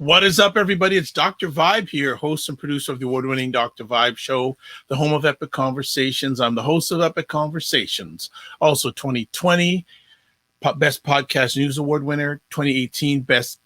What is up, everybody? It's Dr. Vibe here, host and producer of the award-winning Dr. Vibe Show, the home of Epic Conversations. I'm the host of Epic Conversations. Also, 2020 Best Podcast News Award winner, 2018 Best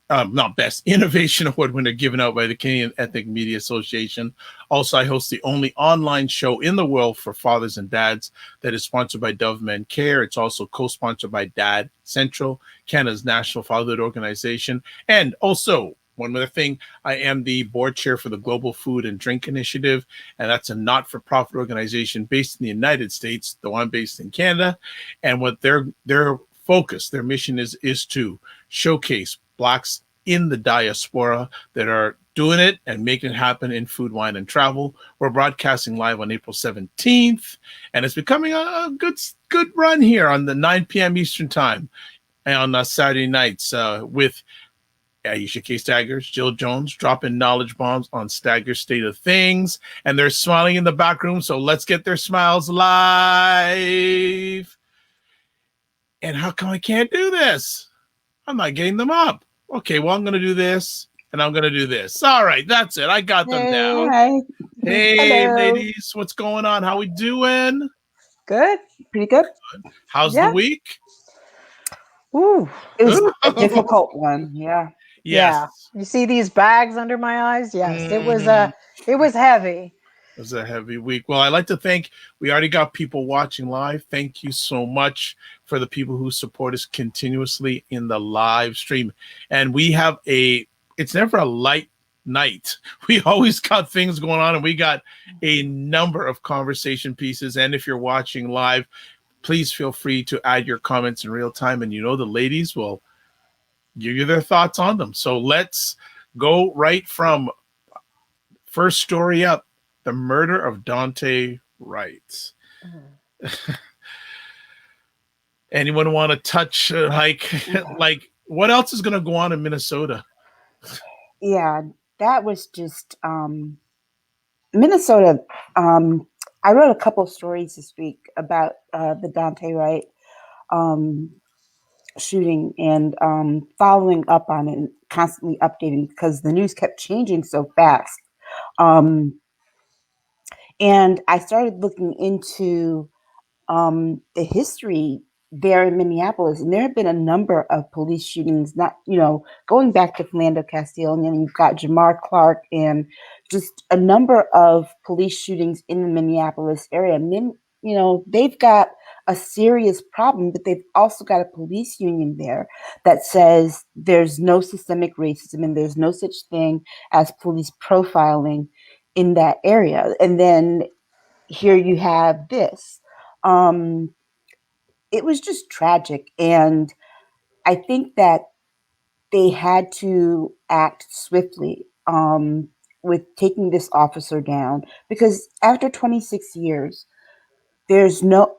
Innovation Award winner given out by the Canadian Ethnic Media Association. Also, I host the only online show in the world for fathers and dads that is sponsored by Dove Men Care. It's also co-sponsored by Dad Central, Canada's national fatherhood organization. And also, one other thing, I am the board chair for the Global Food and Drink Initiative, and that's a not-for-profit organization based in the United States, though I'm based in Canada. And what their focus, their mission is to showcase Blacks in the diaspora that are doing it and making it happen in food, wine, and travel. We're broadcasting live on April 17th, and it's becoming a good run here on the 9 p.m. Eastern Time and on Saturday nights with Aisha K. Staggers, Jill Jones, dropping knowledge bombs on Staggers State of Things, and they're smiling in the back room, so let's get their smiles live. And how come I can't do this? I'm not getting them up. Okay, well, I'm going to do this, and I'm going to do this. All right, that's it. I got them now. Hi. Hey, Hello. ladies, what's going on? How we doing? Good. Pretty good. How's the week? Ooh, it was a difficult one. Yeah. Yes. Yeah. You see these bags under my eyes? Yes. It was heavy. It was a heavy week. Well, I'd like to thank, we already got people watching live. Thank you so much for the people who support us continuously in the live stream. And we have it's never a light night. We always got things going on, and we got a number of conversation pieces. And if you're watching live, please feel free to add your comments in real time. And the ladies will give you their thoughts on them. So let's go right from first story up. The murder of Dante Wright. Anyone want to touch like what else is going to go on in Minnesota? Yeah, that was just Minnesota. I wrote a couple of stories this week about the Dante Wright shooting and following up on it and constantly updating because the news kept changing so fast. And I started looking into the history there in Minneapolis, and there have been a number of police shootings, not, going back to Philando Castile, and then you've got Jamar Clark and just a number of police shootings in the Minneapolis area. They've got a serious problem, but they've also got a police union there that says there's no systemic racism and there's no such thing as police profiling in that area. And then here you have this. It was just tragic. And I think that they had to act swiftly with taking this officer down, because after 26 years, there's no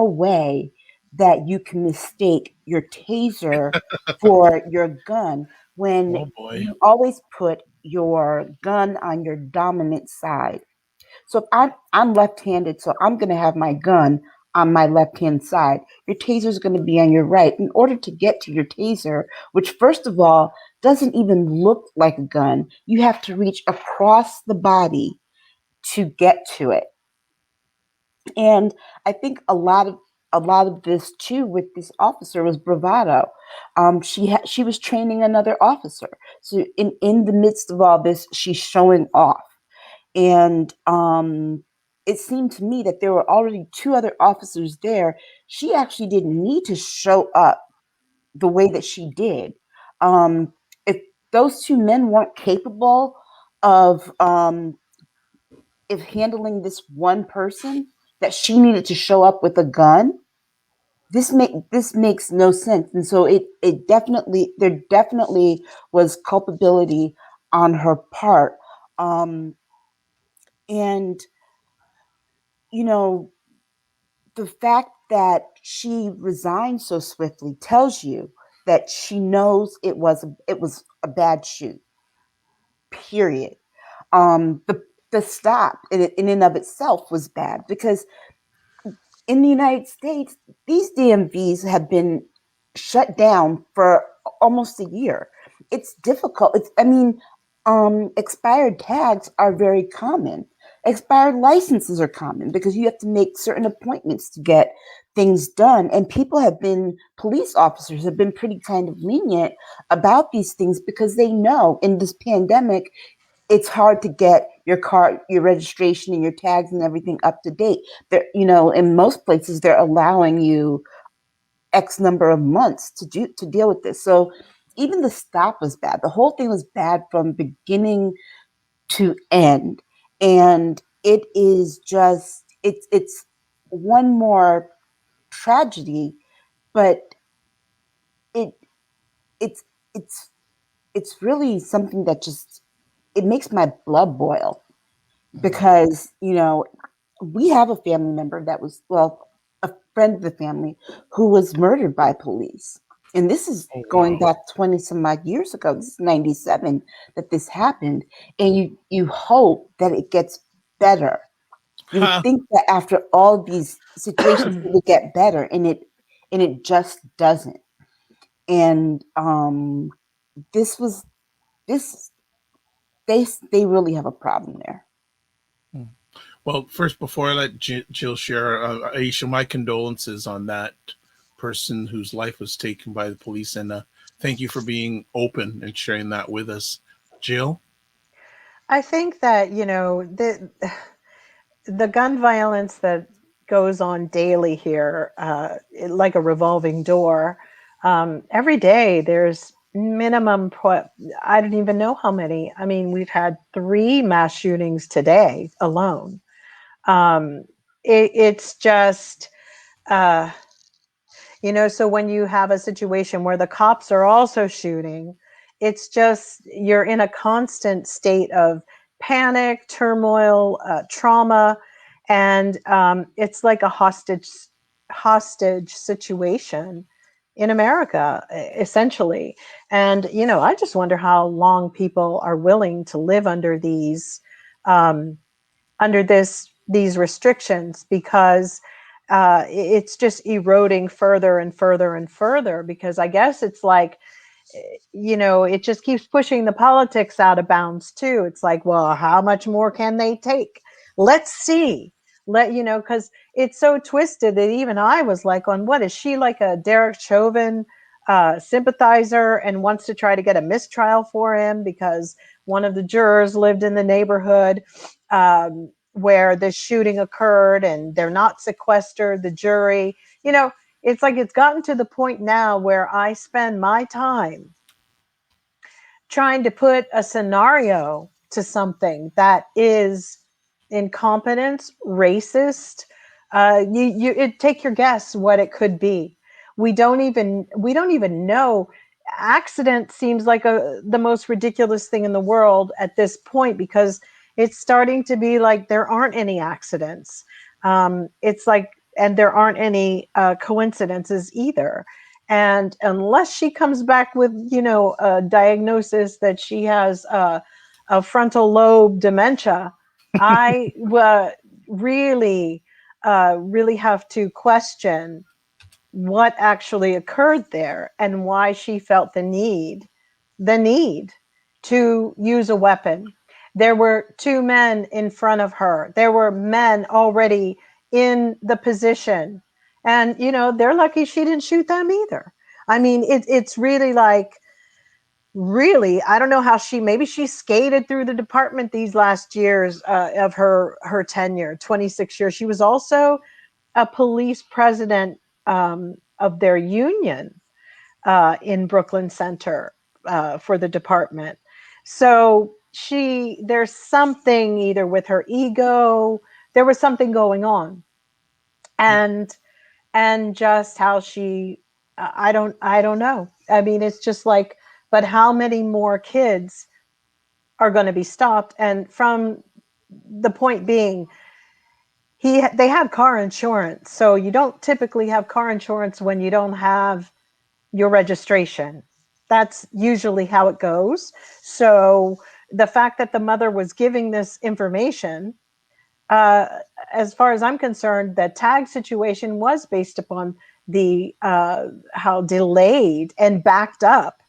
way that you can mistake your taser for your gun when you always put your gun on your dominant side. So if I'm left-handed, so I'm going to have my gun on my left-hand side. Your taser is going to be on your right. In order to get to your taser, which first of all doesn't even look like a gun, you have to reach across the body to get to it. And I think a lot of this too with this officer was bravado. She was training another officer, so in the midst of all this, she's showing off. And it seemed to me that there were already two other officers there. She actually didn't need to show up the way that she did. If those two men weren't capable of handling this one person, that she needed to show up with a gun, this makes no sense. And so there definitely was culpability on her part. And the fact that she resigned so swiftly tells you that she knows it was a bad shoot. Period. The stop in and of itself was bad, because in the United States, these DMVs have been shut down for almost a year. it's difficult. Expired tags are very common. Expired licenses are common because you have to make certain appointments to get things done. And police officers have been pretty kind of lenient about these things because they know in this pandemic, it's hard to get your car, your registration and your tags and everything up to date. In most places, they're allowing you X number of months to deal with this. So even the stop was bad. The whole thing was bad from beginning to end. And it is just it's one more tragedy, but it it's it's it's really something that just it makes my blood boil because we have a family member that was a friend of the family who was murdered by police. And this is going back 20 some odd years ago. This is 97 that this happened. And you hope that it gets better. You would think that after all these situations it would get better, and it just doesn't. And this was this they really have a problem there. Well, first, before I let Jill share, Aisha, my condolences on that person whose life was taken by the police, and thank you for being open and sharing that with us. Jill? I think that, the gun violence that goes on daily here, like a revolving door, every day there's minimum, I don't even know how many. I mean, we've had 3 mass shootings today alone. It's just, so when you have a situation where the cops are also shooting, it's just, you're in a constant state of panic, turmoil, trauma, and it's like a hostage situation in America, essentially. And, I just wonder how long people are willing to live under these restrictions, because it's just eroding further and further and further, because I guess it's like, it just keeps pushing the politics out of bounds too. It's like, well, how much more can they take? Let's see. Because it's so twisted that even I was like, on what is she, like a Derek Chauvin sympathizer, and wants to try to get a mistrial for him because one of the jurors lived in the neighborhood where the shooting occurred, and they're not sequestered, the jury. It's like it's gotten to the point now where I spend my time trying to put a scenario to something that is incompetence, racist. Take your guess what it could be. We don't even know. Accident seems like the most ridiculous thing in the world at this point, because it's starting to be like there aren't any accidents. It's like, and there aren't any coincidences either. And unless she comes back with, a diagnosis that she has a frontal lobe dementia, I really have to question what actually occurred there and why she felt the need to use a weapon. There were 2 men in front of her. There were men already in the position. And, they're lucky she didn't shoot them either. I mean, it's really like, really, I don't know how maybe she skated through the department these last years of her tenure, 26 years. She was also a police president of their union in Brooklyn Center for the department. So there's something either with her ego, there was something going on, and just how she, I don't know. I mean, it's just like, but how many more kids are going to be stopped? And from the point being, they have car insurance. So you don't typically have car insurance when you don't have your registration. That's usually how it goes. So the fact that the mother was giving this information, as far as I'm concerned, the tag situation was based upon the how delayed and backed up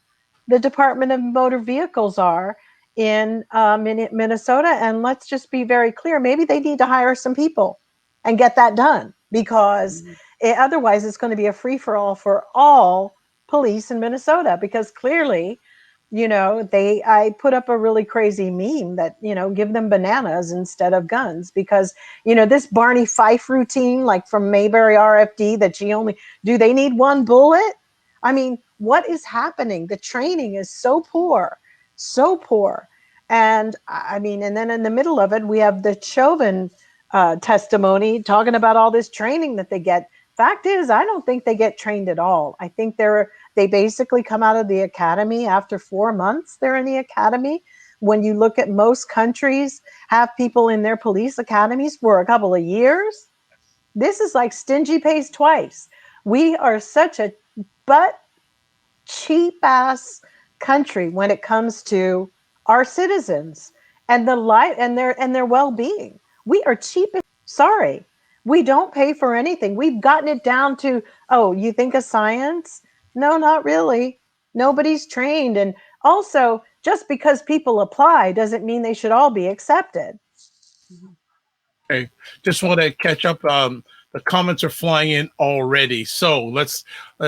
the Department of Motor Vehicles are in Minnesota. And let's just be very clear, maybe they need to hire some people and get that done, because otherwise it's going to be a free-for-all for all police in Minnesota. Because clearly, I put up a really crazy meme that, give them bananas instead of guns, because, this Barney Fife routine, like from Mayberry RFD, that do they need one bullet? I mean, what is happening? The training is so poor, so poor. And I mean, and then in the middle of it, we have the Chauvin testimony talking about all this training that they get. Fact is, I don't think they get trained at all. I think they basically come out of the academy after 4 months. They're in the academy. When you look at most countries, have people in their police academies for a couple of years. This is like stingy pays twice. We are such a butt cheap ass country when it comes to our citizens and the life and their well-being. We are cheap. Sorry. We don't pay for anything. We've gotten it down to, oh, you think of science? No, not really. Nobody's trained. And also, just because people apply doesn't mean they should all be accepted. Okay, just want to catch up. The comments are flying in already. So let's,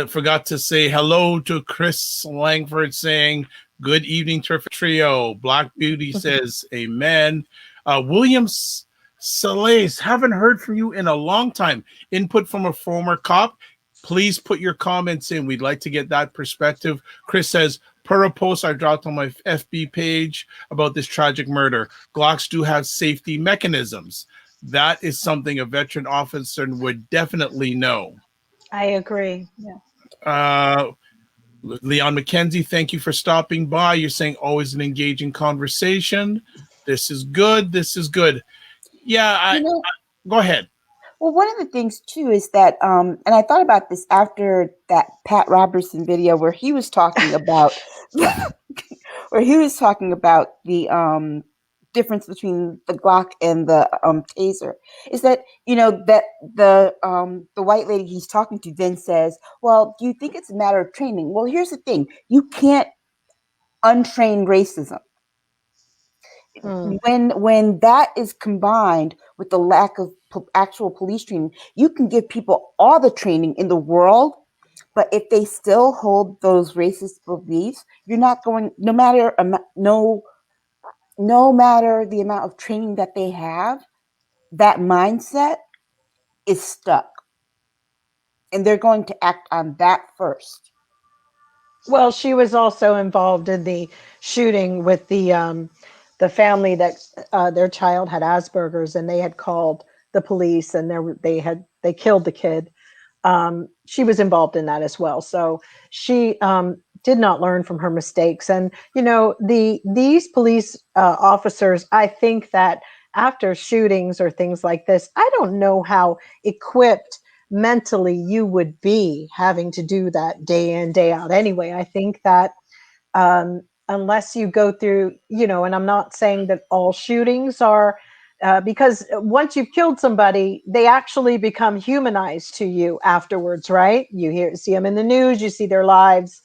forgot to say hello to Chris Langford saying, good evening, Terrific Trio. Black Beauty says, amen. Williams Salace, haven't heard from you in a long time. Input from a former cop. Please put your comments in. We'd like to get that perspective. Chris says, per a post I dropped on my FB page about this tragic murder, Glocks do have safety mechanisms. That is something a veteran officer would definitely know. I agree. Yeah. Leon McKenzie, thank you for stopping by. You're saying always an engaging conversation. This is good. This is good. Yeah, go ahead. Well, one of the things too is that, and I thought about this after that Pat Robertson video where he was talking about, the difference between the Glock and the taser, is that that the white lady he's talking to then says, "Well, do you think it's a matter of training?" Well, here's the thing: you can't untrain racism. When that is combined with the lack of actual police training, you can give people all the training in the world, but if they still hold those racist beliefs, you're not going. No matter the amount of training that they have, that mindset is stuck, and they're going to act on that first. Well, she was also involved in the shooting with the family that their child had Asperger's, and they had called the police, and they killed the kid. She was involved in that as well. So she did not learn from her mistakes. And these police officers, I think that after shootings or things like this, I don't know how equipped mentally you would be having to do that day in, day out. Anyway, I think that unless you go through, and I'm not saying that all shootings are, because once you've killed somebody, they actually become humanized to you afterwards, right? You see them in the news, you see their lives,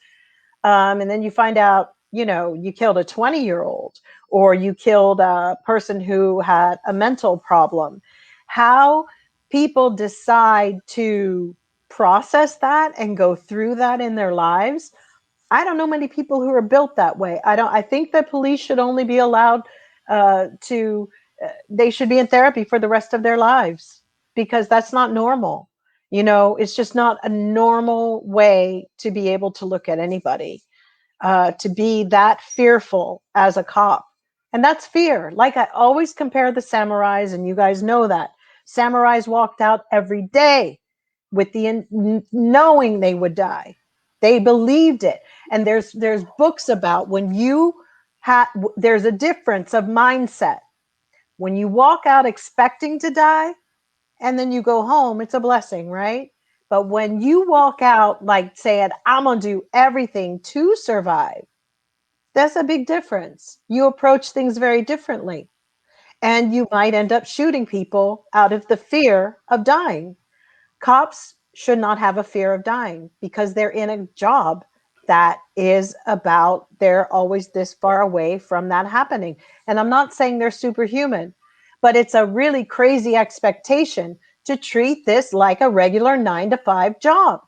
and then you find out, you killed a 20-year-old, or you killed a person who had a mental problem. How people decide to process that and go through that in their lives, I don't know many people who are built that way. I think that police should only be allowed they should be in therapy for the rest of their lives, because that's not normal. It's just not a normal way to be able to look at anybody, to be that fearful as a cop. And that's fear. Like, I always compare the samurais, and you guys know that. Samurais walked out every day with knowing they would die. They believed it. And there's books about when there's a difference of mindset. When you walk out expecting to die and then you go home, it's a blessing, right? But when you walk out like saying, I'm going to do everything to survive, that's a big difference. You approach things very differently. And you might end up shooting people out of the fear of dying. Cops should not have a fear of dying because they're in a job that is about they're always this far away from that happening. And I'm not saying they're superhuman, but it's a really crazy expectation to treat this like a regular 9-to-5 job.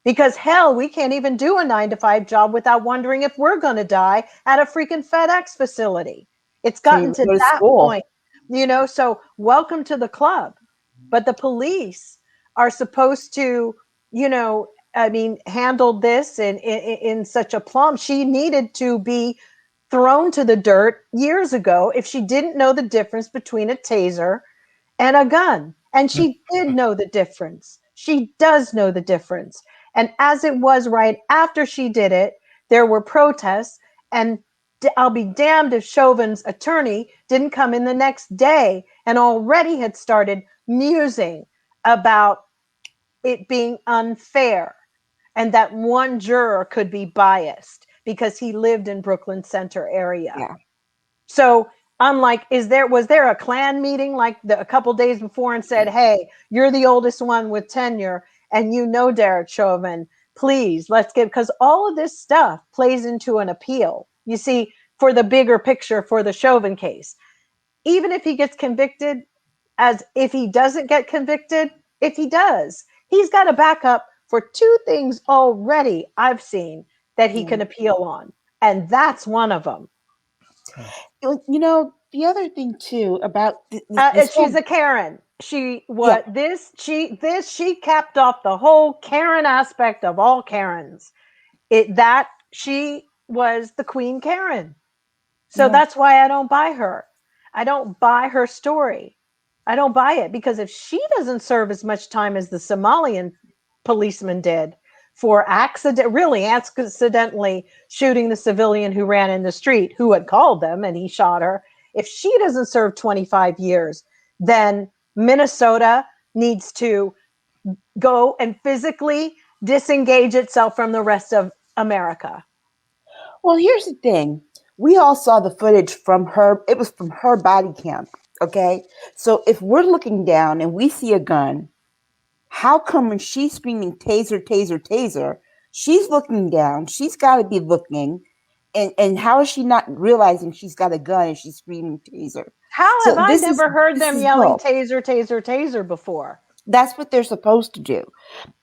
Because hell, we can't even do a 9-to-5 job without wondering if we're going to die at a freaking FedEx facility. It's Can't gotten even to go to that school. point, so welcome to the club. But the police are supposed to, handle this in such a plum. She needed to be thrown to the dirt years ago if she didn't know the difference between a taser and a gun. And she did know the difference. She does know the difference. And as it was right after she did it, there were protests. And I'll be damned if Chauvin's attorney didn't come in the next day and already had started musing about it being unfair and that one juror could be biased because he lived in Brooklyn Center area. Yeah. So I'm like, was there a Klan meeting like a couple days before and said, hey, you're the oldest one with tenure and Derek Chauvin, please let's get, because all of this stuff plays into an appeal, you see, for the bigger picture for the Chauvin case. Even if he gets convicted, as if he doesn't get convicted, if he does, he's got a backup for two things already I've seen that he can appeal on. And that's one of them. The other thing too about she's a Karen. She capped off the whole Karen aspect of all Karens. She was the Queen Karen. So that's why I don't buy her. I don't buy her story. I don't buy it because if she doesn't serve as much time as the Somalian policeman did for accidentally shooting the civilian who ran in the street, who had called them and he shot her. If she doesn't serve 25 years, then Minnesota needs to go and physically disengage itself from the rest of America. Well, here's the thing. We all saw the footage from her. It was from her body cam. Okay. So if we're looking down and we see a gun, how come when she's screaming taser, taser, taser, she's looking down, she's got to be looking. And how is she not realizing she's got a gun and she's screaming taser? How have I never heard them yelling taser, taser, taser before? That's what they're supposed to do.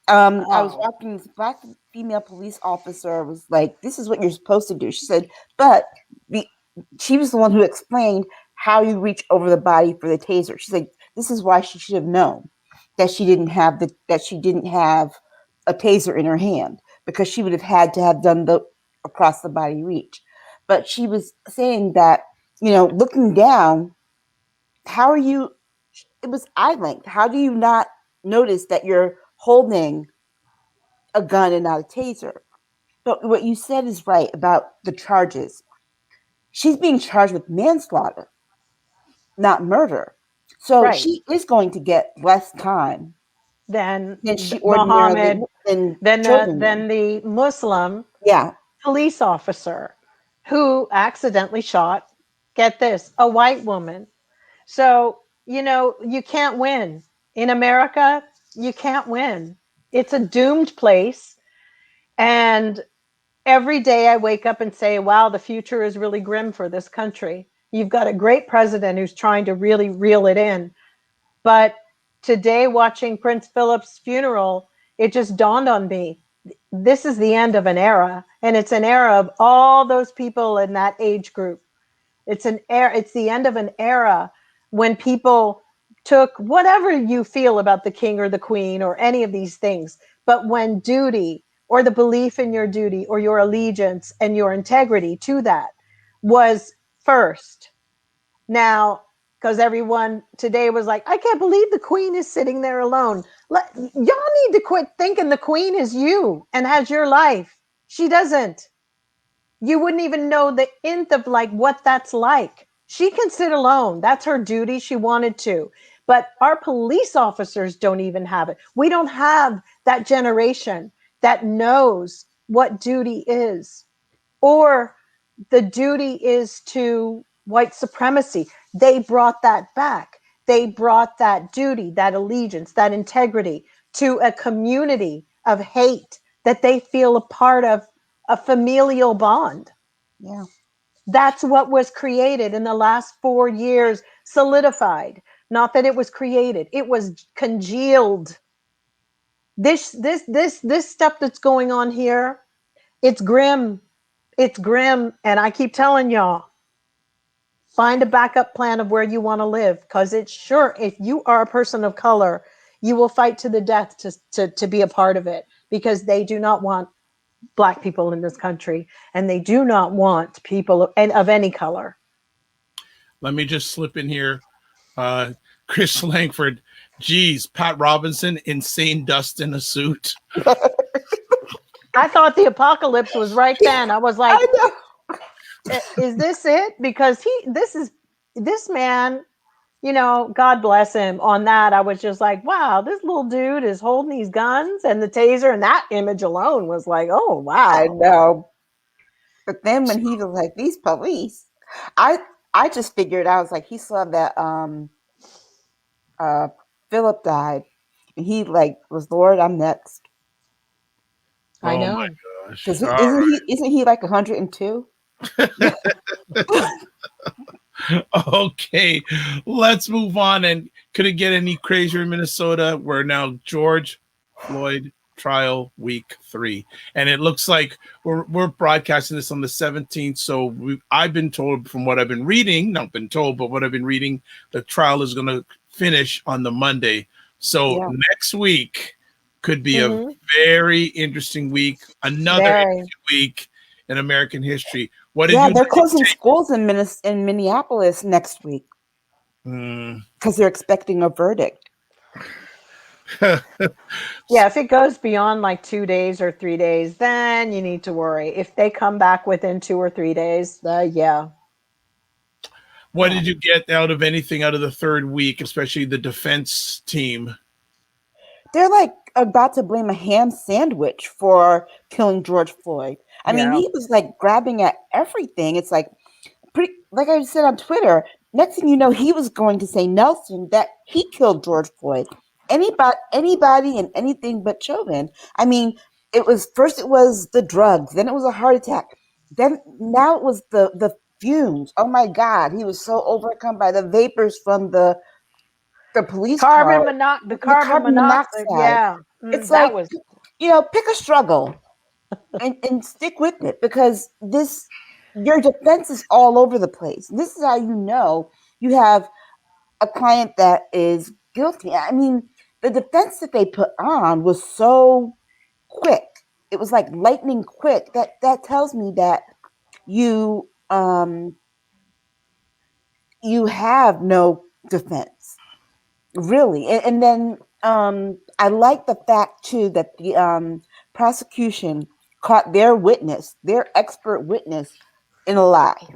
I was watching this black female police officer was like, this is what you're supposed to do. She said, but she was the one who explained how you reach over the body for the taser. She's like, this is why she should have known that she didn't have a taser in her hand, because she would have had to have done the across the body reach. But she was saying that, looking down, it was eye length. How do you not notice that you're holding a gun and not a taser? But what you said is right about the charges. She's being charged with manslaughter, not murder. So she is going to get less time than she ordinarily than the Muslim police officer who accidentally shot, get this, a white woman. So, you can't win. In America, you can't win. It's a doomed place. And every day I wake up and say, wow, the future is really grim for this country. You've got a great president who's trying to really reel it in. But today, watching Prince Philip's funeral, it just dawned on me, this is the end of an era. And it's an era of all those people in that age group. It's the end of an era when people took whatever you feel about the king or the queen or any of these things. But when duty or the belief in your duty or your allegiance and your integrity to that was first. Now, because everyone today was like, I can't believe the queen is sitting there alone. Y'all need to quit thinking the queen is you and has your life. She doesn't. You wouldn't even know the nth of what that's like. She can sit alone. That's her duty. She wanted to. But our police officers don't even have it. We don't have that generation that knows what duty is, or the duty is to white supremacy. They brought that back. They brought that duty, that allegiance, that integrity to a community of hate that they feel a part of a familial bond. Yeah. That's what was created in the last 4 years, solidified. Not that it was created, it was congealed. This stuff that's going on here, it's grim. It's grim. And I keep telling y'all, find a backup plan of where you want to live, because it's sure, if you are a person of color, you will fight to the death to be a part of it, because they do not want Black people in this country, and they do not want people of any color. Let me just slip in here. Chris Langford, geez, Pat Robinson, insane dust in a suit. I thought the apocalypse was right then. I was like, is this it? Because this man, you know, God bless him. On that, I was just like, wow, this little dude is holding these guns and the taser, and that image alone was like, oh wow. I know. But then when he was like, these police, I just figured, I was like, he saw that Philip died, and he like was, Lord, I'm next. I know. Oh my gosh. Isn't he like 102? Okay, let's move on. And could it get any crazier in Minnesota? We're now George Floyd trial week 3, and it looks like we're broadcasting this on the 17th. So I've been told, from what I've been reading, not been told, but what I've been reading, the trial is going to finish on the Monday. So next week could be a very interesting week, another interesting week in American history. What did you? They're closing schools in Minneapolis next week because they're expecting a verdict. Yeah, if it goes beyond like 2 days or 3 days, then you need to worry. If they come back within 2 or 3 days, yeah. What did you get out of the third week, especially the defense team? They're like about to blame a ham sandwich for killing George Floyd. I mean, he was like grabbing at everything. It's like pretty, like I said on Twitter, next thing you know, he was going to say Nelson that he killed George Floyd. Anybody and anything but Chauvin. I mean, it was the drugs, then it was a heart attack. Now it was the fumes. Oh my God. He was so overcome by the vapors from the police car. The carbon monoxide. Yeah. It's like, pick a struggle and stick with it, because your defense is all over the place. This is how you know you have a client that is guilty. I mean, the defense that they put on was so quick. It was like lightning quick. That tells me that you have no defense, really. And then I like the fact too that the prosecution caught their expert witness, in a lie.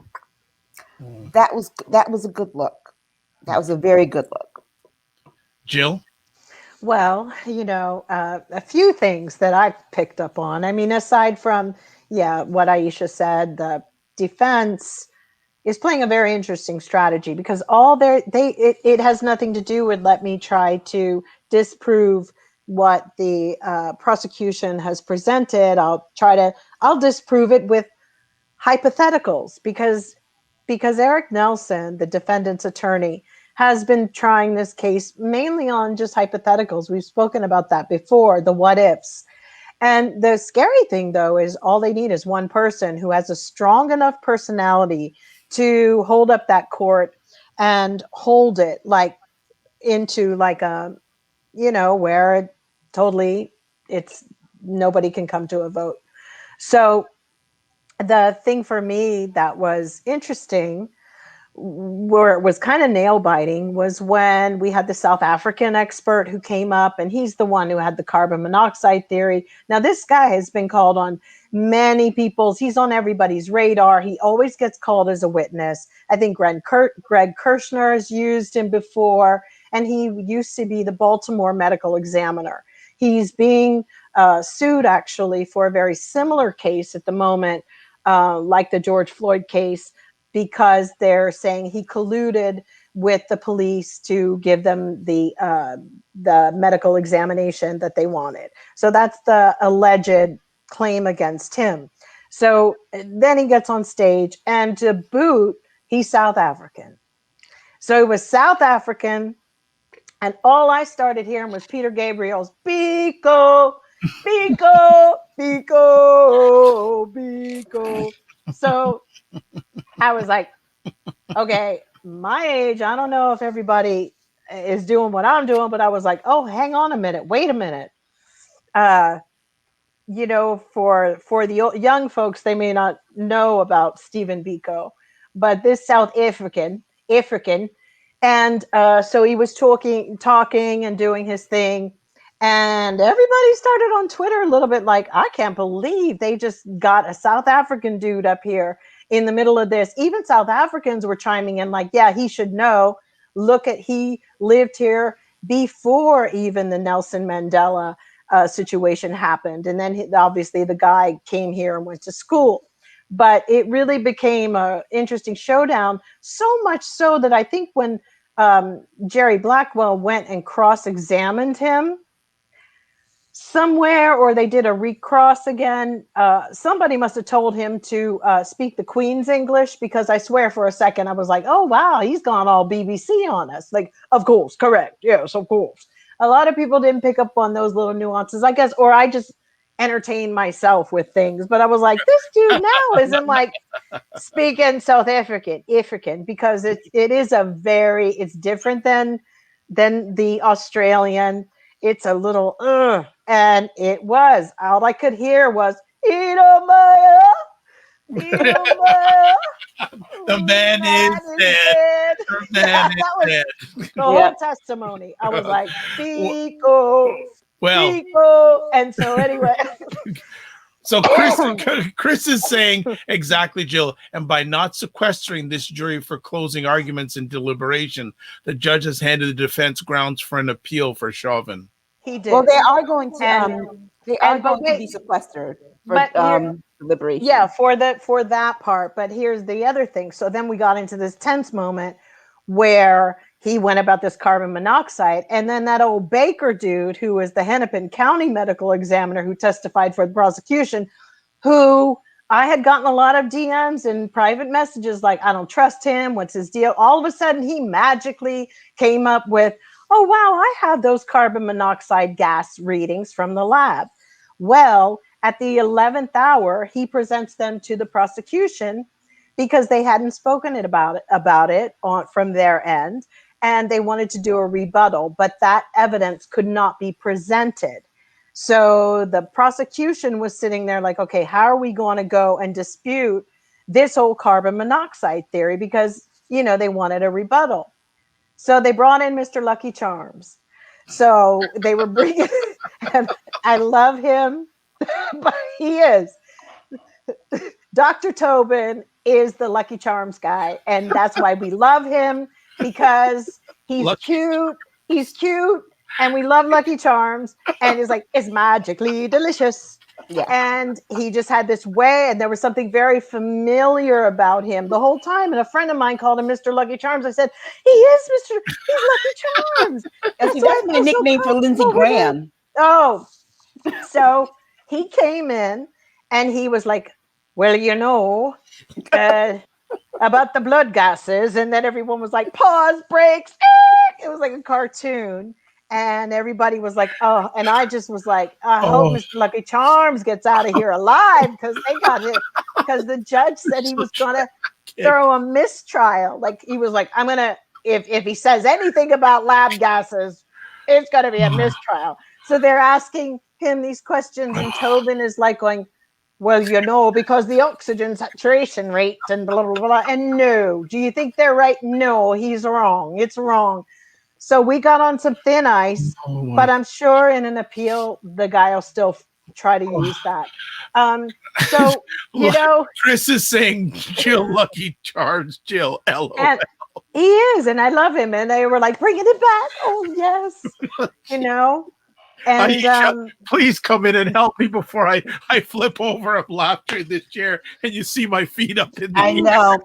That was a good look. That was a very good look. Jill? Well, a few things that I picked up on. I mean, aside from, what Aisha said, the defense is playing a very interesting strategy, because it has nothing to do with, let me try to disprove what the prosecution has presented. I'll disprove it with hypotheticals, because Eric Nelson, the defendant's attorney, has been trying this case mainly on just hypotheticals. We've spoken about that before, the what ifs. And the scary thing, though, is all they need is one person who has a strong enough personality to hold up that court and hold it like into like a, where it's nobody can come to a vote. So the thing for me that was interesting, where it was kind of nail biting, was when we had the South African expert who came up, and he's the one who had the carbon monoxide theory. Now, this guy has been called on he's on everybody's radar. He always gets called as a witness. I think Greg Kirshner has used him before, and he used to be the Baltimore medical examiner. He's being sued actually for a very similar case at the moment, like the George Floyd case, because they're saying he colluded with the police to give them the medical examination that they wanted. So that's the alleged claim against him. So then he gets on stage, and to boot, he's South African. So he was South African, and all I started hearing was Peter Gabriel's Biko, Biko, Biko, Biko. So I was like, okay, my age, I don't know if everybody is doing what I'm doing, but I was like, oh, hang on a minute, wait a minute. You know, for the young folks, they may not know about Stephen Biko, but this South African, and so he was talking and doing his thing, and everybody started on Twitter a little bit like, I can't believe they just got a South African dude up here in the middle of this. Even South Africans were chiming in like, yeah, he should know. Look at, he lived here before even the Nelson Mandela situation happened. And then obviously the guy came here and went to school. But it really became an interesting showdown, so much so that I think when Jerry Blackwell went and cross-examined him somewhere, or they did a recross again, somebody must have told him to speak the Queen's English, because I swear for a second I was like, oh, wow, he's gone all BBC on us. Like, of course, correct. Yes, of course. A lot of people didn't pick up on those little nuances, I guess, or I just entertain myself with things. But I was like, this dude now isn't like speaking South African, because it is it's different than the Australian. It's a little, and it was, all I could hear was, Idomaya, Idomaya. The man is dead. The man is dead. The whole testimony. I was like, Biko, Biko. And so anyway. So Chris is saying exactly, Jill, and by not sequestering this jury for closing arguments and deliberation, the judge has handed the defense grounds for an appeal for Chauvin. He did. Well, they are going to be sequestered for deliberation. Yeah, for that part. But here's the other thing. So then we got into this tense moment where he went about this carbon monoxide, and then that old Baker dude, who was the Hennepin County medical examiner who testified for the prosecution, who I had gotten a lot of DMs and private messages like, I don't trust him. What's his deal? All of a sudden, he magically came up with, oh, wow, I have those carbon monoxide gas readings from the lab. Well, at the 11th hour, he presents them to the prosecution because they hadn't spoken about it from their end, and they wanted to do a rebuttal, but that evidence could not be presented. So the prosecution was sitting there like, okay, how are we going to go and dispute this whole carbon monoxide theory? Because, they wanted a rebuttal. So they brought in Mr. Lucky Charms. So they were bringing, and I love him, but he is. Dr. Tobin is the Lucky Charms guy, and that's why we love him, because he's cute, and we love Lucky Charms, and it's like, it's magically delicious. Yeah. And he just had this way, and there was something very familiar about him the whole time. And a friend of mine called him Mr. Lucky Charms. I said, he's Lucky Charms. That's definitely a nickname for Lindsey Graham. Oh, so he came in and he was like, well, about the blood gases. And then everyone was like, pause, breaks. It was like a cartoon. And everybody was like, oh, and I just was like, I hope Mr. Lucky Charms gets out of here alive, because they got it. Because the judge said he was going to throw a mistrial. Like, he was like, I'm going to, if he says anything about lab gases, it's going to be a mistrial. So they're asking him these questions, and Tobin is like going, well, because the oxygen saturation rate and blah, blah, blah. And no, do you think they're right? No, he's wrong. It's wrong. So we got on some thin ice, but I'm sure in an appeal, the guy will still try to use that. Chris is saying, Jill, Lucky Charms, Jill, LOL. And he is, and I love him. And they were like, bringing it back. Oh, yes. And Aisha, please come in and help me before I flip over of laughter in this chair and you see my feet up in the air. I know.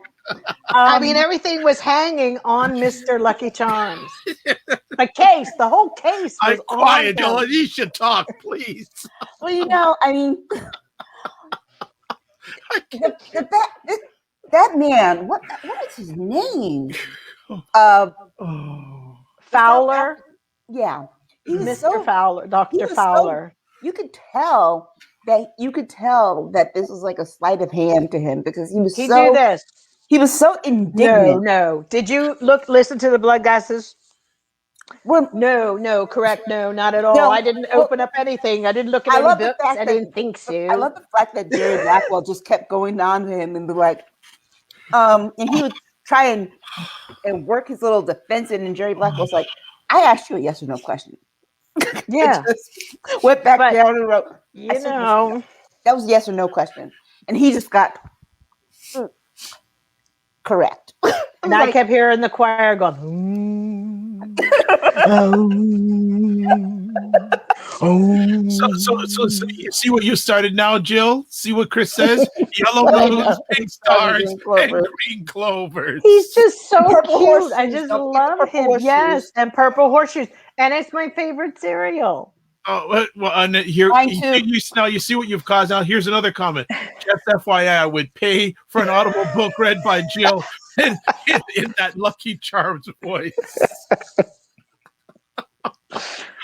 I mean, everything was hanging on Mr. Lucky Charms. The whole case was I'm quiet, Jill. You should talk, please. Well, I mean, That man, what is his name? Oh. Fowler, Yeah, he was Mr. Fowler, he Dr. was Fowler. you could tell that this was like a sleight of hand to him because He'd do this. he was so indignant. No. Did you listen to the blood gases? Well, No, correct. No, not at all. no, I didn't open up anything. I didn't look at I any love the books. fact I that- didn't think so. I love the fact that Jerry Blackwell just kept going on to him and be like, and he would try and work his little defense in, and Jerry Blackwell's like, I asked you a yes or no question. Yeah. Just went back down and wrote, You know. that was a yes or no question. And he just got correct. And I kept hearing the choir going, So you see what you started now, Jill? See what Chris says? Yellow rose, pink stars, and green clovers. He's just so Purple cute. horseshoes. I just Don't love forget the him. purple Yes, and purple horseshoes. And it's my favorite cereal. Oh well, and here Mine too. now you see what you've caused. Now here's another comment. Just FYI, I would pay for an Audible book read by Jill in that Lucky Charms voice.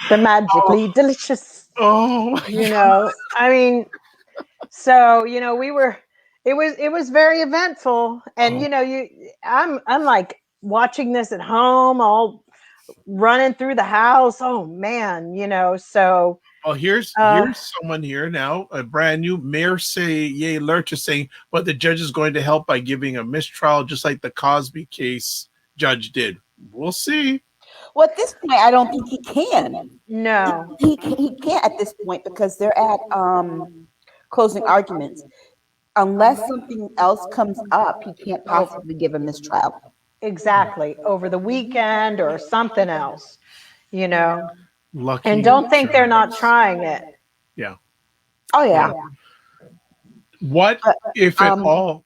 The magically delicious. Oh, You know, I mean, so it was very eventful, and I'm like watching this at home, all running through the house. Oh man, so. well, here's someone here now, a brand new Mayor Yay Lurch is saying, but the judge is going to help by giving a mistrial, just like the Cosby case judge did. We'll see. Well, at this point, I don't think he can. No, He can't at this point because they're at closing arguments. Unless something else comes up, he can't possibly give a mistrial. exactly. Over the weekend or something else, Lucky. And don't think they're not trying it. Yeah. Oh yeah. What if at all?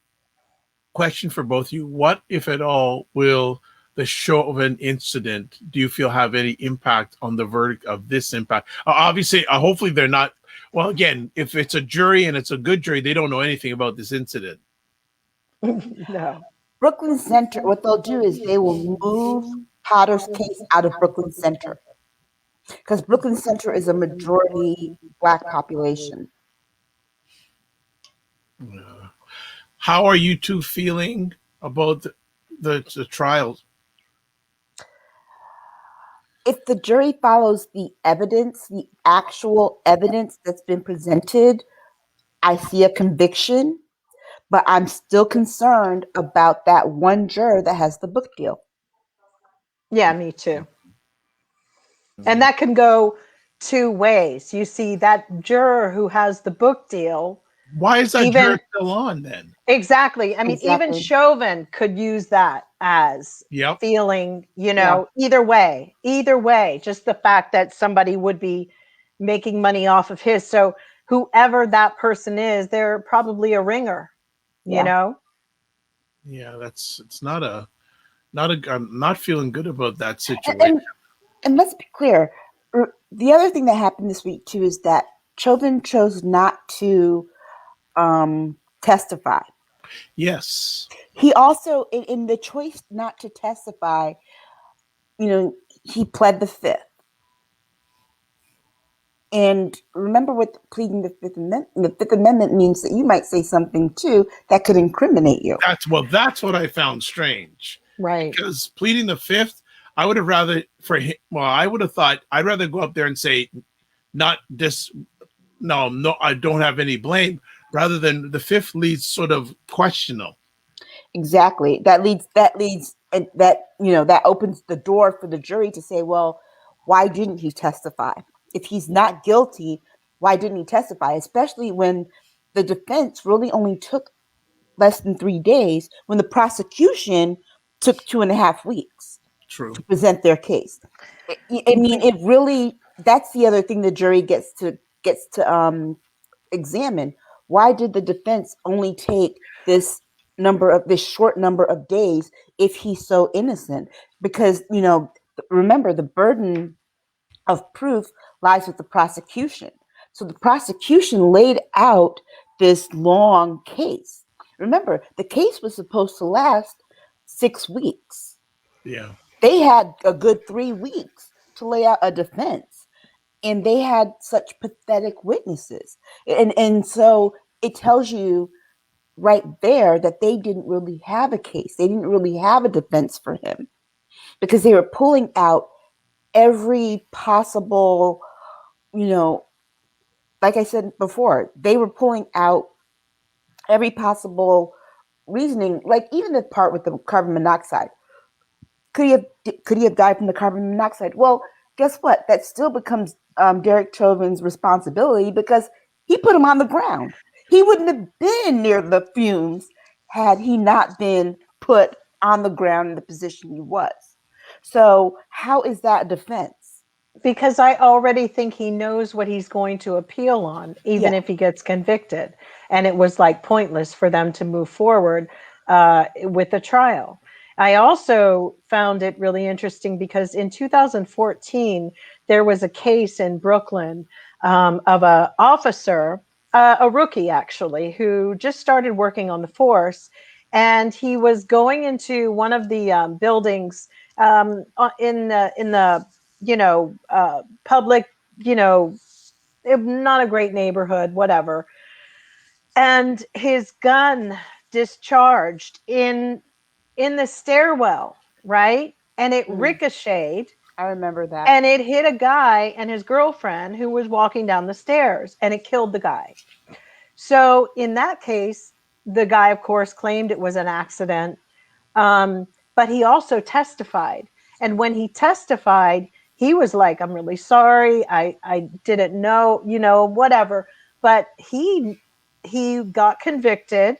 Question for both of you. What if at all will the Chauvin incident, do you feel, have any impact on the verdict of this impact? Obviously, hopefully they're not. Well, again, if it's a jury and it's a good jury, they don't know anything about this incident. No. Brooklyn Center, what they'll do is they will move Potter's case out of Brooklyn Center because Brooklyn Center is a majority Black population. How are you two feeling about the trials? If the jury follows the evidence, the actual evidence that's been presented, I see a conviction, but I'm still concerned about that one juror that has the book deal. Yeah, me too. And that can go two ways. You see, that juror who has the book deal. Why is that juror still on then? Exactly. I mean, even Chauvin could use that as feeling, either way, just the fact that somebody would be making money off of his. So whoever that person is, they're probably a ringer, you know? Yeah, it's not I'm not feeling good about that situation. And let's be clear. The other thing that happened this week too is that Chauvin chose not to testify. Yes. He also, in the choice not to testify, he pled the Fifth. And remember what pleading the Fifth Amendment, means that you might say something too that could incriminate you. That's what I found strange. Right. Because pleading the Fifth, I would have rather I would have thought I'd rather go up there and say, not this, no, I don't have any blame, rather than the Fifth leads sort of questionable. Exactly. That opens the door for the jury to say, well, why didn't he testify? If he's not guilty, why didn't he testify? Especially when the defense really only took less than 3 days, when the prosecution took 2.5 weeks to present their case. I mean, it really, that's the other thing the jury gets to examine. Why did the defense only take this short number of days if he's so innocent? Because, remember, the burden of proof lies with the prosecution. So the prosecution laid out this long case. Remember, the case was supposed to last 6 weeks. Yeah. They had a good 3 weeks to lay out a defense, and they had such pathetic witnesses. And so it tells you right there that they didn't really have a case. They didn't really have a defense for him because they were pulling out every possible, like I said before, they were pulling out every possible reasoning, like even the part with the carbon monoxide. Could he have died from the carbon monoxide? Well, guess what? That still becomes Derek Chauvin's responsibility because he put him on the ground. He wouldn't have been near the fumes had he not been put on the ground in the position he was. So how is that defense? Because I already think he knows what he's going to appeal on, even if he gets convicted. And it was like pointless for them to move forward with the trial. I also found it really interesting because in 2014, there was a case in Brooklyn of an officer, a rookie actually, who just started working on the force. And he was going into one of the buildings in the public, not a great neighborhood, whatever. And his gun discharged in the stairwell, right? And it ricocheted. I remember that. And it hit a guy and his girlfriend who was walking down the stairs, and it killed the guy. So in that case, the guy, of course, claimed it was an accident. But he also testified. And when he testified, he was like, I'm really sorry. I didn't know, whatever. But he got convicted,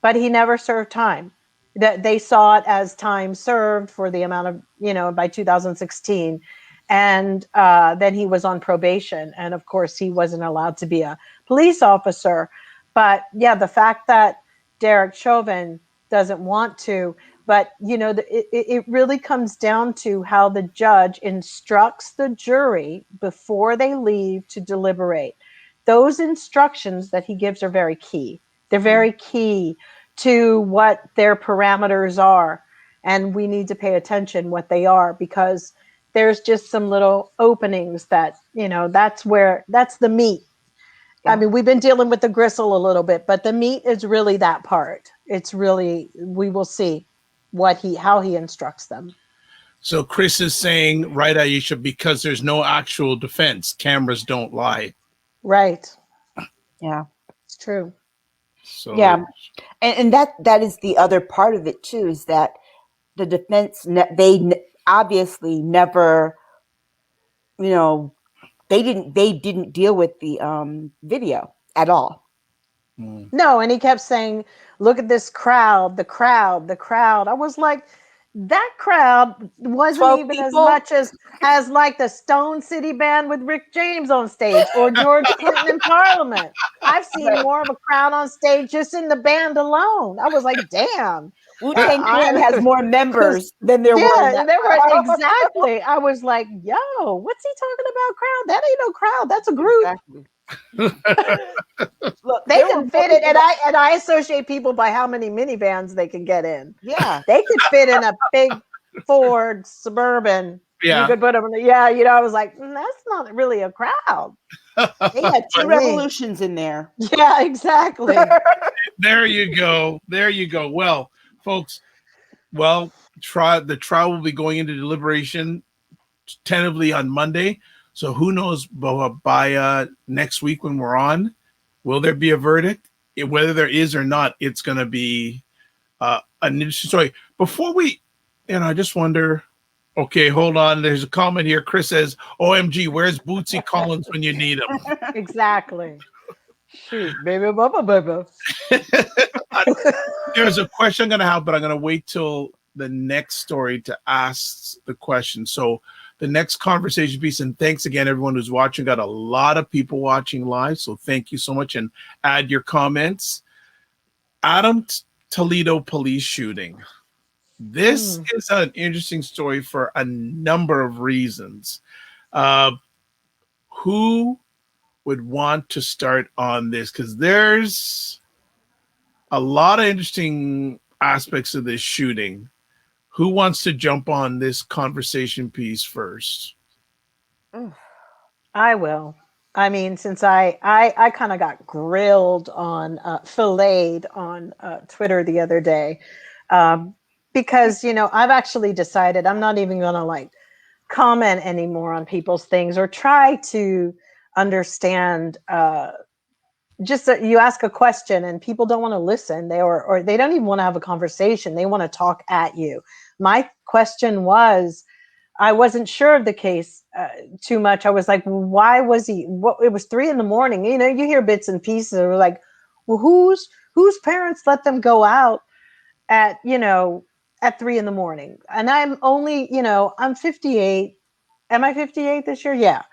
but he never served time. That they saw it as time served for the amount of, by 2016. And then he was on probation. And of course, he wasn't allowed to be a police officer. But yeah, the fact that Derek Chauvin doesn't want to, but it really comes down to how the judge instructs the jury before they leave to deliberate. Those instructions that he gives are very key. They're very key to what their parameters are. And we need to pay attention what they are, because there's just some little openings that, that's the meat. Yeah. I mean, we've been dealing with the gristle a little bit, but the meat is really that part. It's really, we will see how he instructs them. So Chris is saying, right, Aisha, because there's no actual defense, cameras don't lie. Right. Yeah. It's true. So yeah. And that is the other part of it too, is that the defense, they obviously never, they didn't deal with the video at all. No, and he kept saying, look at this crowd, the crowd, the crowd. I was like, that crowd wasn't even as much as like the Stone City Band with Rick James on stage or George Clinton in Parliament. I've seen more of a crowd on stage just in the band alone. I was like, damn. Wu-Tang Clan has more members than there were. Exactly. I was like, yo, what's he talking about crowd? That ain't no crowd. That's a group. Exactly. Look, they can fit it, and I associate people by how many minivans they can get in. Yeah, they could fit in a big Ford Suburban. Yeah, you could put them in. I was like, that's not really a crowd. They had two revolutions in there. Yeah, exactly. There you go. Well, folks, the trial will be going into deliberation tentatively on Monday. So who knows, by next week when we're on, will there be a verdict? Whether there is or not, it's going to be an interesting story. Before we, I just wonder, okay, hold on. There's a comment here. Chris says, OMG, where's Bootsy Collins when you need him? Exactly. Shoot, baby, bubba, baby. There's a question I'm going to have, but I'm going to wait till the next story to ask the question. So the next conversation piece, and thanks again, everyone who's watching. Got a lot of people watching live, so thank you so much, and add your comments. Adam Toledo police shooting. This is an interesting story for a number of reasons. Who would want to start on this? Because there's a lot of interesting aspects of this shooting. Who wants to jump on this conversation piece first? I will. I mean, since I kind of got grilled on, filleted on Twitter the other day, because, you know, I've actually decided I'm not even going to like comment anymore on people's things or try to understand. Just that you ask a question and people don't want to listen, or they don't even want to have a conversation. They want to talk at you. My question was, I wasn't sure of the case too much. I was like, why was he? What? It was 3 a.m. You know, you hear bits and pieces. It was like, well, whose parents let them go out at, you know, at 3 a.m? And I'm only, you know, I'm 58. Am I 58 this year? Yeah.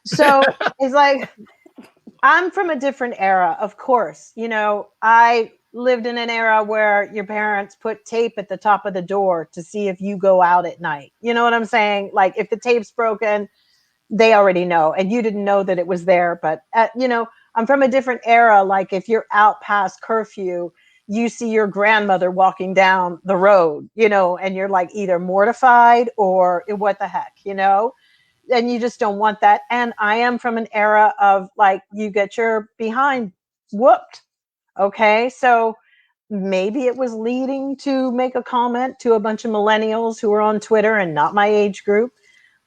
So it's like, I'm from a different era, of course. You know, I lived in an era where your parents put tape at the top of the door to see if you go out at night. You know what I'm saying? Like if the tape's broken, they already know, and you didn't know that it was there. But you know, I'm from a different era. Like if you're out past curfew, you see your grandmother walking down the road, you know, and you're like either mortified or what the heck, you know? And you just don't want that. And I am from an era of like, you get your behind whooped. Okay. So maybe it was leading to make a comment to a bunch of millennials who are on Twitter and not my age group.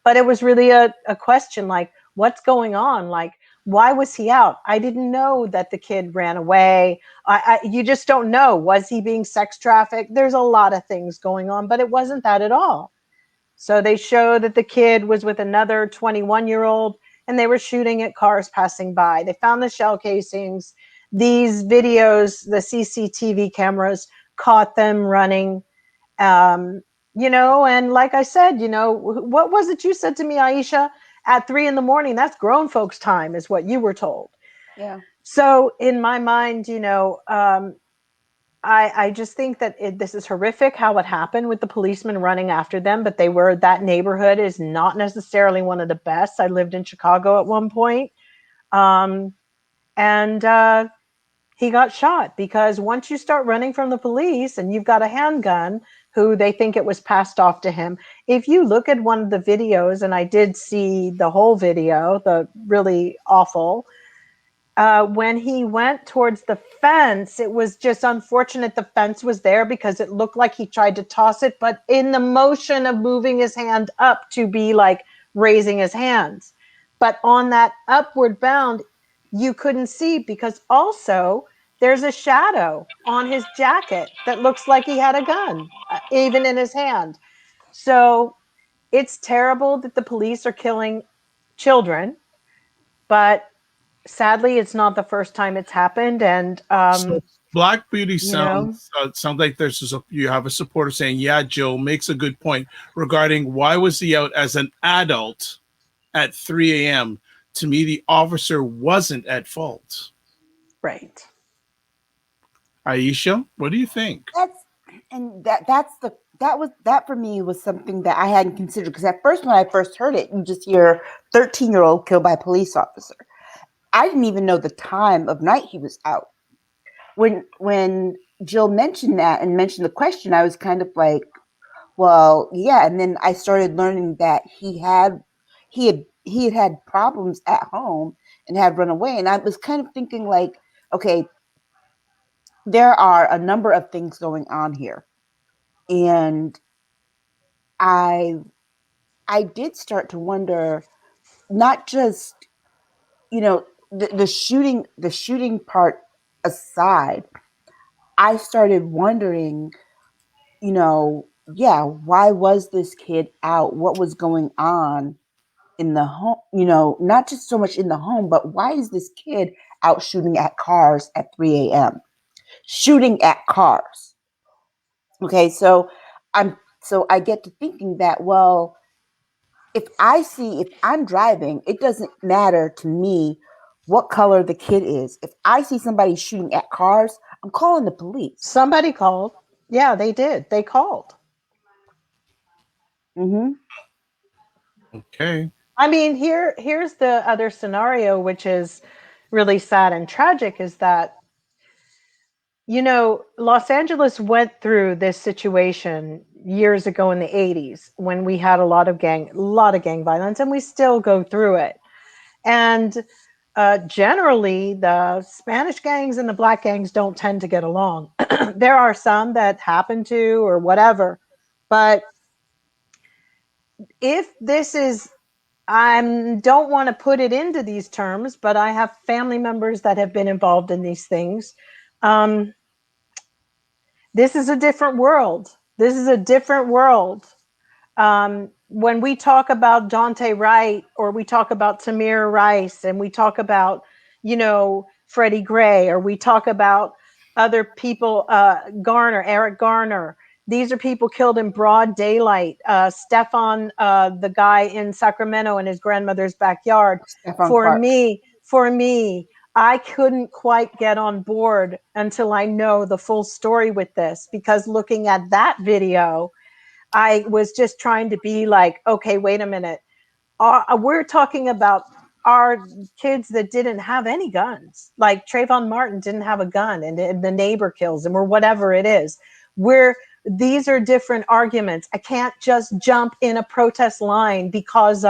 But it was really a question like, what's going on? Like, why was he out? I didn't know that the kid ran away. You just don't know. Was he being sex trafficked? There's a lot of things going on, but it wasn't that at all. So they show that the kid was with another 21-year-old and they were shooting at cars passing by. They found the shell casings. These videos, the CCTV cameras caught them running. You know, and like I said, you know, what was it you said to me, Aisha? At 3 a.m, that's grown folks' time, is what you were told. Yeah. So in my mind, you know, I just think that this is horrific how it happened with the policemen running after them, but that neighborhood is not necessarily one of the best. I lived in Chicago at one point. And he got shot because once you start running from the police and you've got a handgun who they think it was passed off to him. If you look at one of the videos, and I did see the whole video, the really awful, when he went towards the fence, it was just unfortunate the fence was there because it looked like he tried to toss it, but in the motion of moving his hand up to be like raising his hands. But on that upward bound, you couldn't see because also there's a shadow on his jacket that looks like he had a gun, even in his hand. So it's terrible that the police are killing children, but sadly, it's not the first time it's happened. And so Black Beauty you know, sounds like you have a supporter saying, "Yeah, Jill makes a good point regarding why was he out as an adult at 3 a.m. To me, the officer wasn't at fault." right. Aisha, what do you think? That for me was something that I hadn't considered, because at first, when I first heard it, you just hear 13-year-old killed by a police officer. I didn't even know the time of night he was out. When Jill mentioned that and mentioned the question, I was kind of like, well, yeah. And then I started learning that he had had problems at home and had run away. And I was kind of thinking like, okay, there are a number of things going on here. And I did start to wonder, not just, you know, the shooting part aside, I started wondering, you know, yeah, why was this kid out? What was going on in the home? You know, not just so much in the home, but why is this kid out shooting at cars at 3 a.m.? Shooting at cars. Okay, so I get to thinking that, well, if I'm driving, it doesn't matter to me what color the kid is. If I see somebody shooting at cars, I'm calling the police. Somebody called. Yeah, they did. They called. Mm-hmm. Okay. I mean, here's the other scenario, which is really sad and tragic, is that, you know, Los Angeles went through this situation years ago in the 80s when we had a lot of gang violence, and we still go through it. And generally, the Spanish gangs and the black gangs don't tend to get along. There are some that happen to, or whatever. But if this is, I don't want to put it into these terms, but I have family members that have been involved in these things. This is a different world. This is a different world. When we talk about Dante Wright, or we talk about Tamir Rice, and we talk about, you know, Freddie Gray, or we talk about other people, Eric Garner, these are people killed in broad daylight. Stefan, the guy in Sacramento in his grandmother's backyard. For me, I couldn't quite get on board until I know the full story with this, because looking at that video, I was just trying to be like, okay, wait a minute. We're talking about our kids that didn't have any guns. Like Trayvon Martin didn't have a gun, and the neighbor kills him, or whatever it is. These are different arguments. I can't just jump in a protest line because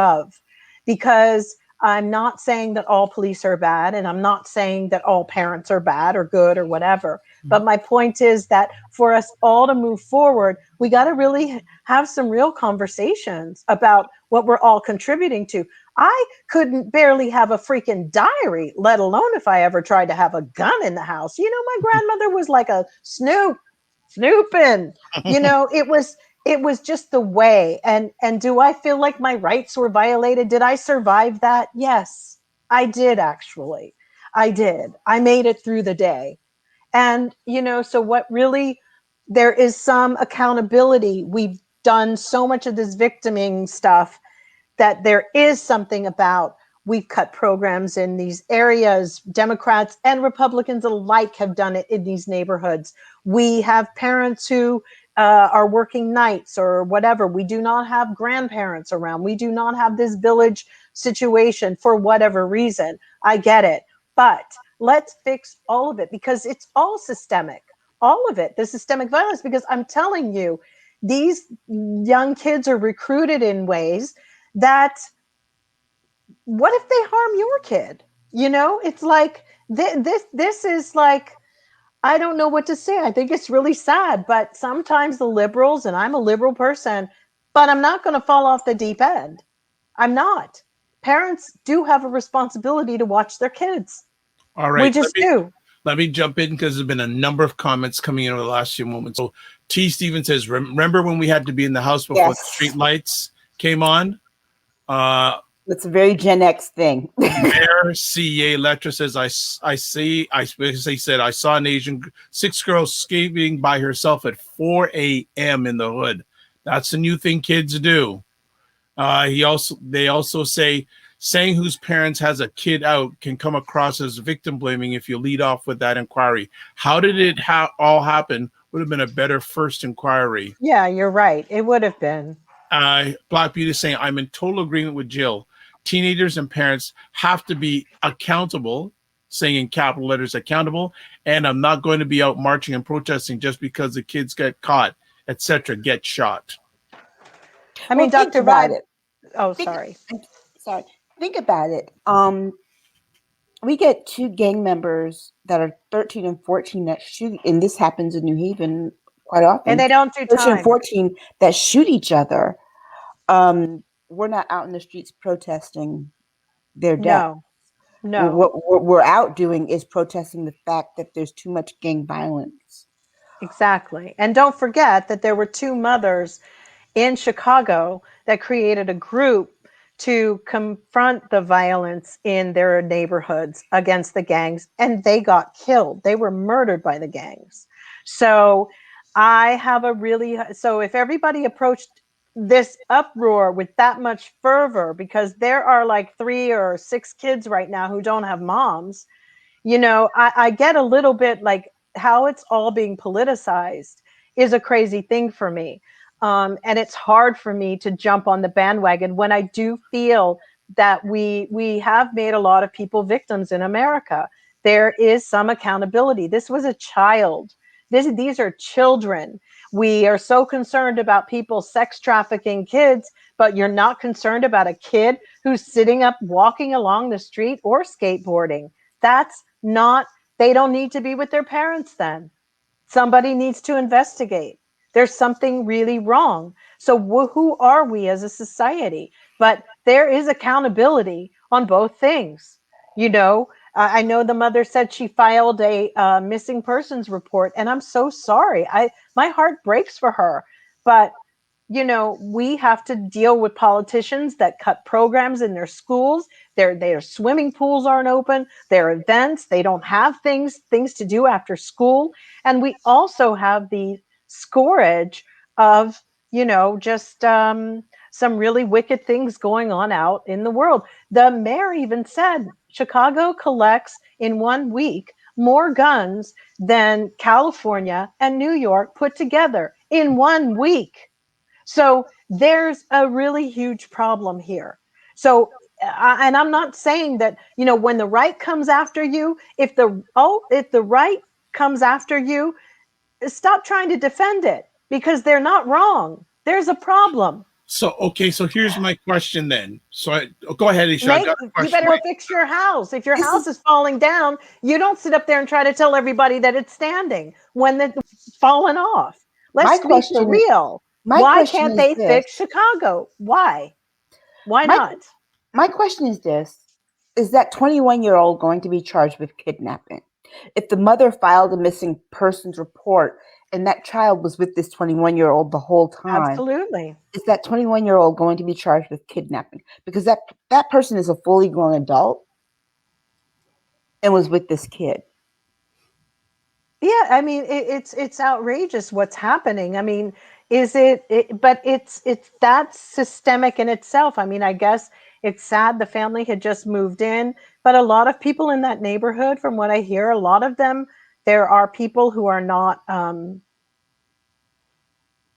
I'm not saying that all police are bad, and I'm not saying that all parents are bad or good or whatever. But my point is that for us all to move forward, we got to really have some real conversations about what we're all contributing to. I couldn't barely have a freaking diary, let alone if I ever tried to have a gun in the house. You know, my grandmother was like a snooping. You know, it was just the way. And do I feel like my rights were violated? Did I survive that? Yes, I did, actually. I did. I made it through the day. And, you know, so what really, there is some accountability. We've done so much of this victiming stuff that there is something about, we've cut programs in these areas. Democrats and Republicans alike have done it in these neighborhoods. We have parents who are working nights or whatever. We do not have grandparents around. We do not have this village situation for whatever reason. I get it. But let's fix all of it, because it's all systemic. All of it, the systemic violence, because I'm telling you, these young kids are recruited in ways that, what if they harm your kid? You know, it's like this is like, I don't know what to say. I think it's really sad, but sometimes the liberals, and I'm a liberal person, but I'm not going to fall off the deep end. I'm not. Parents do have a responsibility to watch their kids. All right. We just do. Let me jump in, because there's been a number of comments coming in over the last few moments. So T. Steven says, remember when we had to be in the house before the street lights came on? It's a very Gen X thing. Mayor C.A. Letra says, I saw an Asian 6 girls skating by herself at 4 a.m. in the hood. That's the new thing kids do. They also say, saying whose parents has a kid out can come across as victim blaming if you lead off with that inquiry. How did it all happen? Would have been a better first inquiry. Yeah, you're right. It would have been. Black Beauty is saying, I'm in total agreement with Jill. Teenagers and parents have to be accountable, saying in capital letters, accountable. And I'm not going to be out marching and protesting just because the kids get caught, etc., get shot. I mean, Dr. Vibe. Oh, sorry. Think about it. We get 2 gang members that are 13 and 14 that shoot, and this happens in New Haven quite often. And they don't do time. 13 and 14 that shoot each other. We're not out in the streets protesting their death. No. What we're out doing is protesting the fact that there's too much gang violence. Exactly. And don't forget that there were 2 mothers in Chicago that created a group to confront the violence in their neighborhoods against the gangs, and they got killed. They were murdered by the gangs. So if everybody approached this uproar with that much fervor, because there are like 3 or 6 kids right now who don't have moms, you know, I get a little bit like how it's all being politicized is a crazy thing for me. And it's hard for me to jump on the bandwagon when I do feel that we have made a lot of people victims in America. There is some accountability. This was a child. These are children. We are so concerned about people sex trafficking kids, but you're not concerned about a kid who's sitting up, walking along the street or skateboarding. That's not, they don't need to be with their parents then. Somebody needs to investigate. There's something really wrong. So who are we as a society? But there is accountability on both things. You know, I know the mother said she filed a missing persons report, and I'm so sorry. My heart breaks for her. But you know, we have to deal with politicians that cut programs in their schools. Their swimming pools aren't open. Their events, they don't have things to do after school. And we also have the scourge of, you know, just some really wicked things going on out in the world. The mayor even said Chicago collects in 1 week more guns than California and New York put together in 1 week. So there's a really huge problem here. So, and I'm not saying that, you know, when the right comes after you, if the right comes after you, stop trying to defend it because they're not wrong. There's a problem. So, okay, so here's my question then. Go ahead, Aisha. You better fix your house. If your house is falling down, you don't sit up there and try to tell everybody that it's standing when it's fallen off. Let's be real. Why can't they fix Chicago? Why? Why not? My question is this. Is that 21-year-old going to be charged with kidnapping? If the mother filed a missing persons report and that child was with this 21-year-old the whole time. Absolutely. Is that 21-year-old going to be charged with kidnapping? Because that person is a fully grown adult and was with this kid. Yeah, I mean, it's outrageous what's happening. I mean, but it's that's systemic in itself. I mean, I guess it's sad the family had just moved in, but a lot of people in that neighborhood, from what I hear, a lot of them, there are people who are not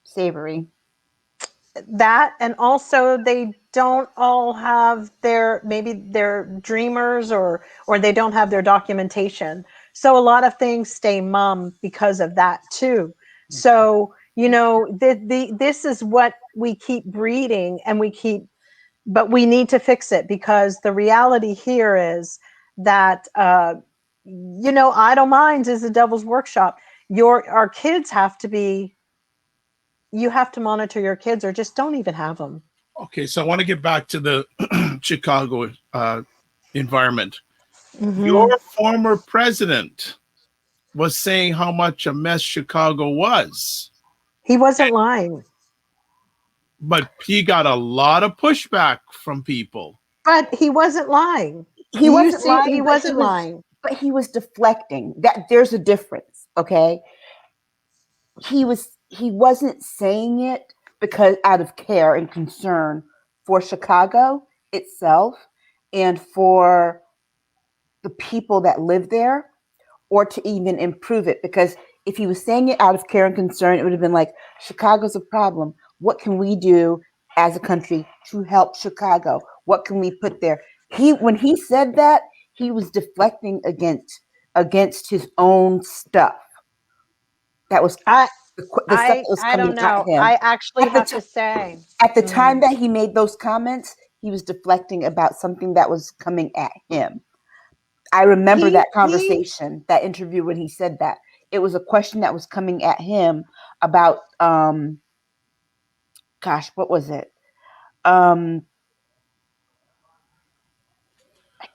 savory. That, and also they don't all have maybe they're dreamers or they don't have their documentation. So a lot of things stay mum because of that too. So, you know, this is what we keep breeding and but we need to fix it because the reality here is that, you know, idle minds is the devil's workshop. Our kids have to be, you have to monitor your kids or just don't even have them. Okay, so I want to get back to the Chicago environment. Mm-hmm. Your former president was saying how much a mess Chicago was. He wasn't lying. But he got a lot of pushback from people. But he wasn't lying. He wasn't lying. But he was deflecting. There's a difference, okay? He wasn't saying it because out of care and concern for Chicago itself and for the people that live there, or to even improve it. Because if he was saying it out of care and concern, it would have been like, Chicago's a problem. What can we do as a country to help Chicago? What can we put there? When he said that, he was deflecting against his own stuff. That was I don't know. I actually have to say, at the time that he made those comments, he was deflecting about something that was coming at him. I remember that conversation, that interview when he said that. It was a question that was coming at him about, gosh, what was it? I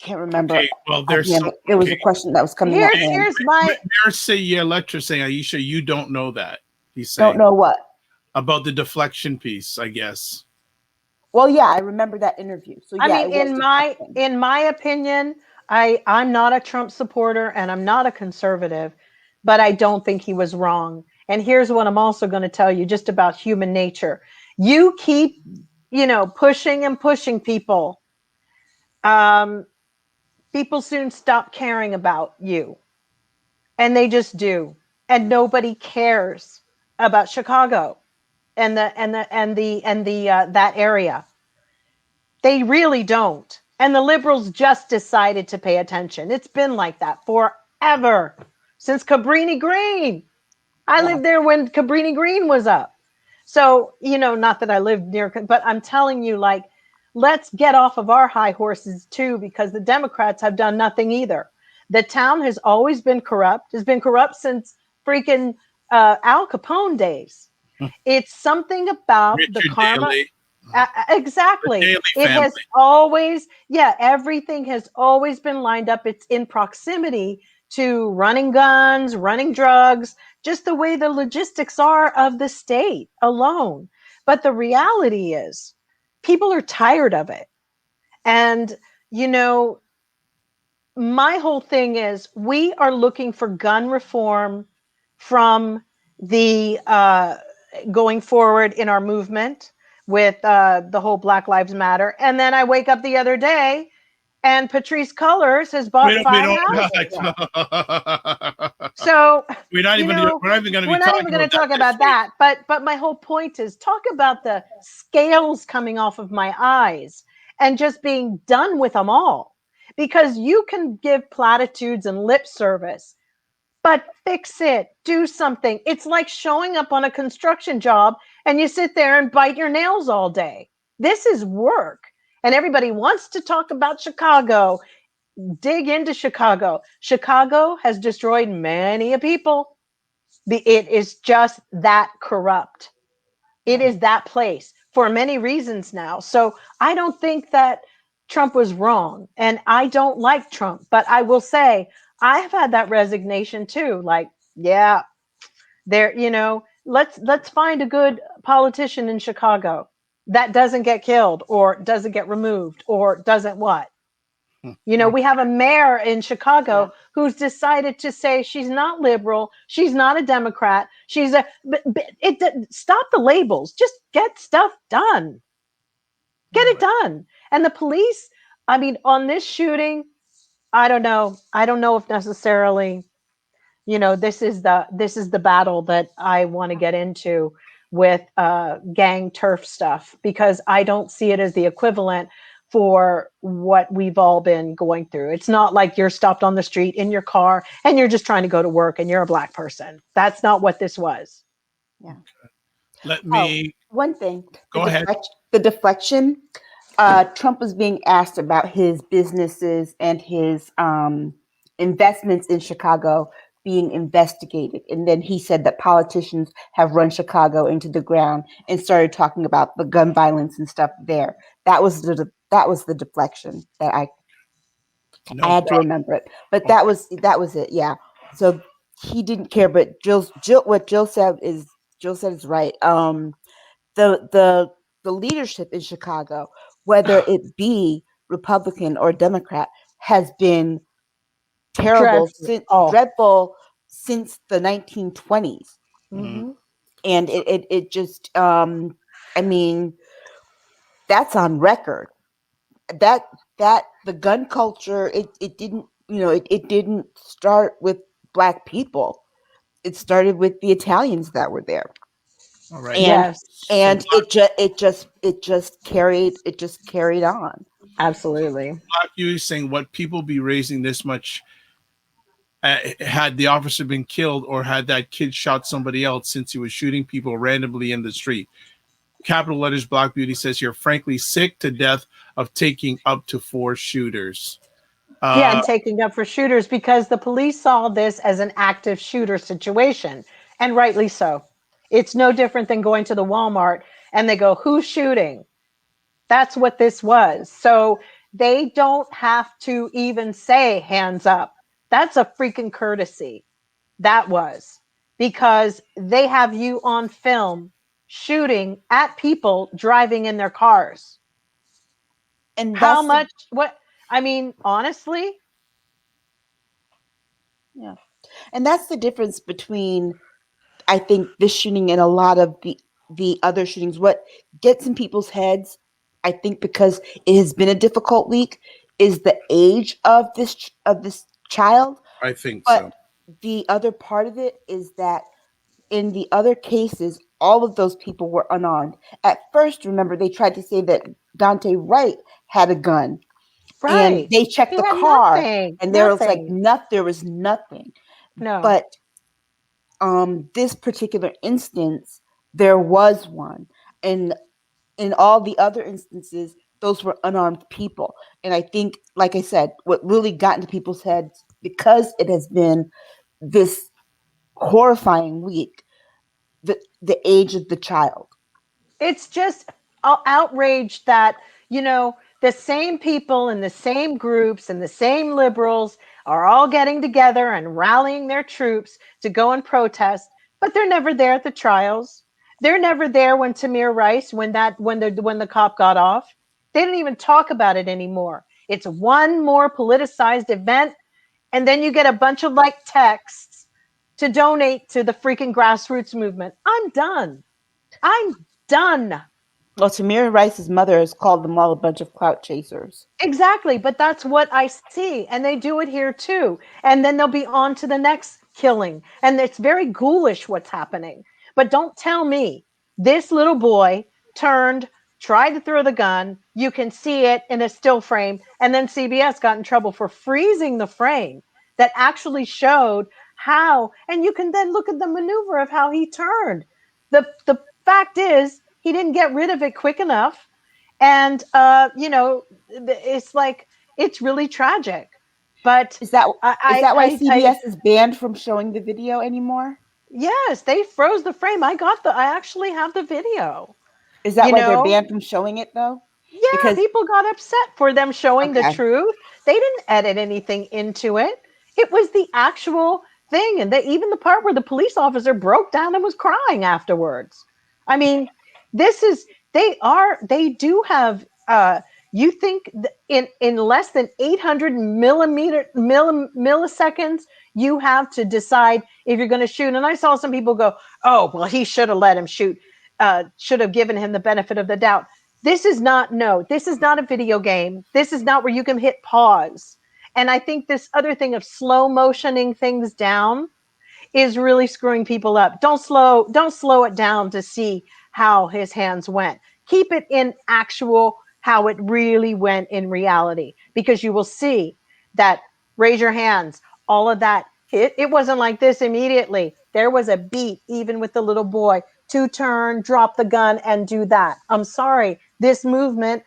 can't remember. Okay, well, it was a question that was coming at him. Here's my. Lecture saying, Aisha, you don't know that. He's saying. Don't know what? About the deflection piece, I guess. Well, yeah, I remember that interview. So yeah, I mean, in my opinion, I'm not a Trump supporter and I'm not a conservative, but I don't think he was wrong. And here's what I'm also going to tell you just about human nature. You keep, you know, pushing and pushing people. People soon stop caring about you. And they just do. And nobody cares about Chicago and that area. They really don't. And the liberals just decided to pay attention. It's been like that forever, since Cabrini Green. I lived there when Cabrini Green was up. So, not that I lived near, but I'm telling you, like, let's get off of our high horses too, because the Democrats have done nothing either. The town has always been corrupt, has been corrupt since freaking Al Capone days. It's something about Richard the karma. Daley. Exactly. The Daley It family. has always, everything has always been lined up. It's in proximity to running guns, running drugs, just the way the logistics are of the state alone. But the reality is, people are tired of it. And, my whole thing is we are looking for gun reform from the going forward in our movement with the whole Black Lives Matter. And then I wake up the other day and Patrice Cullors has bought 5 houses. So we're not even going to talk about that. But my whole point is, talk about the scales coming off of my eyes and just being done with them all. Because you can give platitudes and lip service, but fix it, do something. It's like showing up on a construction job and you sit there and bite your nails all day. This is work. And everybody wants to talk about Chicago. Dig into Chicago. Chicago has destroyed many a people. It is just that corrupt. It is that place for many reasons now. So I don't think that Trump was wrong. And I don't like Trump. But I will say, I've had that resignation too. Like, yeah, let's find a good politician in Chicago that doesn't get killed or doesn't get removed or doesn't what. We have a mayor in Chicago who's decided to say she's not liberal, she's not a Democrat, stop the labels, just get stuff done. Get it done. And the police, on this shooting, I don't know if necessarily, this is the battle that I want to get into with gang turf stuff, because I don't see it as the equivalent for what we've all been going through. It's not like you're stopped on the street in your car and you're just trying to go to work and you're a Black person. That's not what this was. Yeah. Let me. One thing. Go ahead. The deflection. Trump was being asked about his businesses and his investments in Chicago being investigated. And then he said that politicians have run Chicago into the ground and started talking about the gun violence and stuff there. That was the deflection that I had to remember it. But that was it. Yeah. So he didn't care. But what Jill said is right. The leadership in Chicago, whether it be Republican or Democrat, has been terrible, dreadful since the 1920s. Mm-hmm. And it just, that's on record. That the gun culture, it didn't, it didn't start with Black people. It started with the Italians that were there. All right. And it just carried on. Absolutely. Black you saying what people be raising this much had the officer been killed or had that kid shot somebody else, since he was shooting people randomly in the street. Capital letters Black Beauty says you're frankly sick to death of taking up to 4 shooters. And taking up for shooters, because the police saw this as an active shooter situation, and rightly so. It's no different than going to the Walmart and they go, who's shooting? That's what this was. So they don't have to even say hands up. That's a freaking courtesy. That was, because they have you on film shooting at people driving in their cars. And honestly. Yeah. And that's the difference between, I think, this shooting and a lot of the other shootings. What gets in people's heads, I think, because it has been a difficult week, is the age of this child. I think but so. The other part of it is that in the other cases, all of those people were unarmed. At first, remember, they tried to say that Dante Wright had a gun. And Right. they checked He the had car, nothing. and there was like Nothing. there was nothing. No. But this particular instance, there was one. And in all the other instances, those were unarmed people. And I think, like I said, what really got into people's heads, because it has been this horrifying week, the age of the child. It's just outraged that, the same people and the same groups and the same liberals are all getting together and rallying their troops to go and protest, but they're never there at the trials. They're never there when Tamir Rice, when the cop got off. They didn't even talk about it anymore. It's one more politicized event, and then you get a bunch of like texts to donate to the freaking grassroots movement. I'm done. Well, Tamir Rice's mother has called them all a bunch of clout chasers. Exactly, but that's what I see, and they do it here too. And then they'll be on to the next killing, and it's very ghoulish what's happening. But don't tell me this little boy tried to throw the gun. You can see it in a still frame, and then CBS got in trouble for freezing the frame that actually showed how. And you can then look at the maneuver of how he turned. The fact is, he didn't get rid of it quick enough. And, it's like, it's really tragic. But is that why CBS I is banned from showing the video anymore? Yes, they froze the frame. I actually have the video. Is that why they're banned from showing it, though? Yeah, Because people got upset for them showing the truth. They didn't edit anything into it. It was the actual thing. And even the part where the police officer broke down and was crying afterwards. I mean, they do have, you think in less than 800 milliseconds, you have to decide if you're going to shoot. And I saw some people go, oh, well, he should have let him shoot, should have given him the benefit of the doubt. This is not a video game. This is not where you can hit pause. And I think this other thing of slow motioning things down is really screwing people up. Don't slow it down to see how his hands went. Keep it in actual how it really went in reality, because you will see that raise your hands, all of that. It wasn't like this immediately. There was a beat, even with the little boy, to turn, drop the gun, and do that. I'm sorry, this movement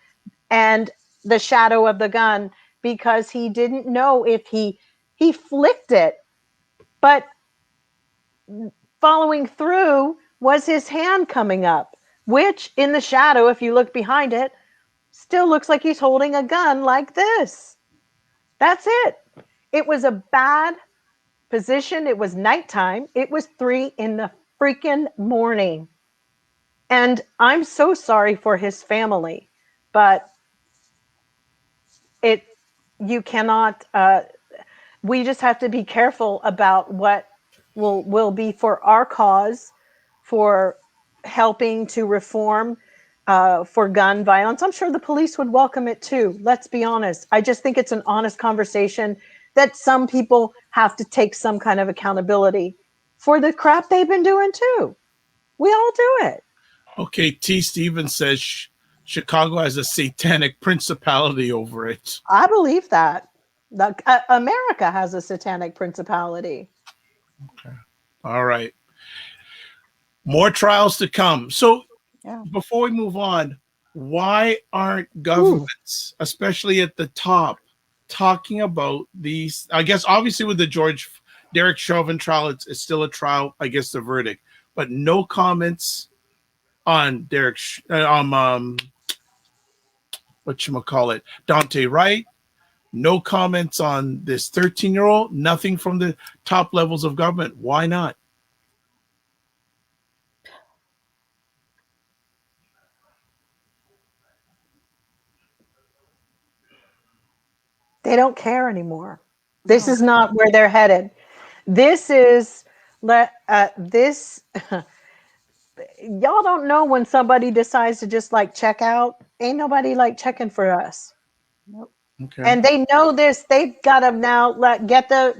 and the shadow of the gun, because he didn't know if he flicked it, but following through was his hand coming up, which in the shadow, if you look behind it, still looks like he's holding a gun like this. That's it. It was a bad position. It was nighttime. It was 3 in the freaking morning. And I'm so sorry for his family, but you cannot, we just have to be careful about what will be for our cause, for helping to reform for gun violence. I'm sure the police would welcome it too. Let's be honest. I just think it's an honest conversation that some people have to take some kind of accountability for the crap they've been doing too. We all do it. Okay, T. Stevens says Chicago has a satanic principality over it. I believe that. America has a satanic principality. Okay. All right. More trials to come. So before we move on, why aren't governments, especially at the top, talking about these? I guess obviously with the Derek Chauvin trial, it's still a trial, I guess the verdict, but no comments on Dante Wright. No comments on this 13-year-old. Nothing from the top levels of government. Why not? They don't care anymore. This is not where they're headed. This is this. Y'all don't know when somebody decides to just like check out. Ain't nobody like checking for us. Nope. Okay. And they know this. They've got to now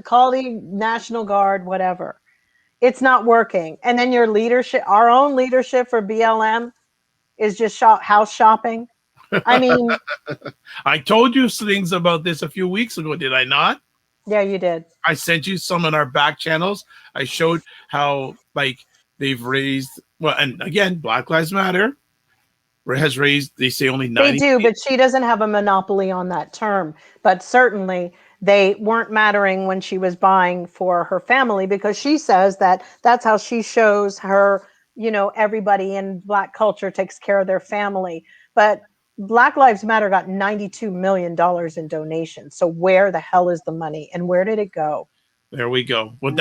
call the National Guard, whatever. It's not working. And then your leadership, our own leadership for BLM is just house shopping. I mean, I told you things about this a few weeks ago, did I not? yeah, you did. I sent you some in our back channels. I showed how like they've raised, well, and again, Black Lives Matter has raised, they say only 90. They do, but she doesn't have a monopoly on that term. But certainly they weren't mattering when she was buying for her family, because she says that that's how she shows her, everybody in Black culture takes care of their family. But Black Lives Matter got $92 million in donations. So where the hell is the money and where did it go? There we go. Well,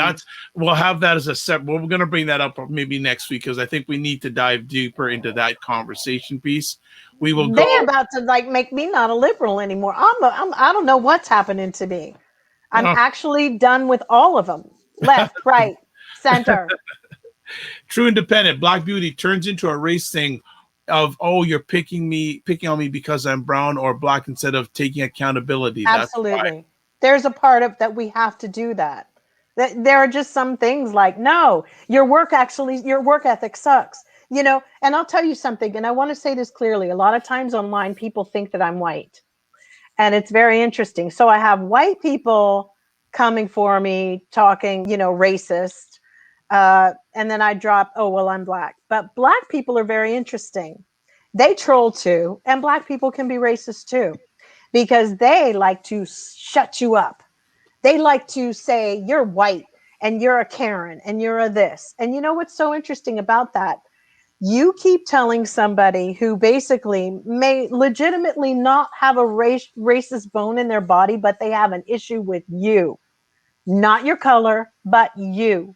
we'll have that as a separate. Well, we're going to bring that up maybe next week, because I think we need to dive deeper into that conversation piece. We will. They're about to make me not a liberal anymore. I don't know what's happening to me. I'm actually done with all of them. Left, right, center. True independent Black beauty turns into a race thing of, oh, you're picking on me because I'm brown or Black, instead of taking accountability. Absolutely. There's a part of that we have to do that. There are just some things like, no, your work ethic sucks, and I'll tell you something, and I want to say this clearly. A lot of times online, people think that I'm white, and it's very interesting. So I have white people coming for me, talking, racist, and then I drop, oh, well, I'm Black. But Black people are very interesting. They troll too, and Black people can be racist too, because they like to shut you up. They like to say you're white and you're a Karen and you're a this. And you know what's so interesting about that? You keep telling somebody who basically may legitimately not have a racist bone in their body, but they have an issue with you, not your color, but you.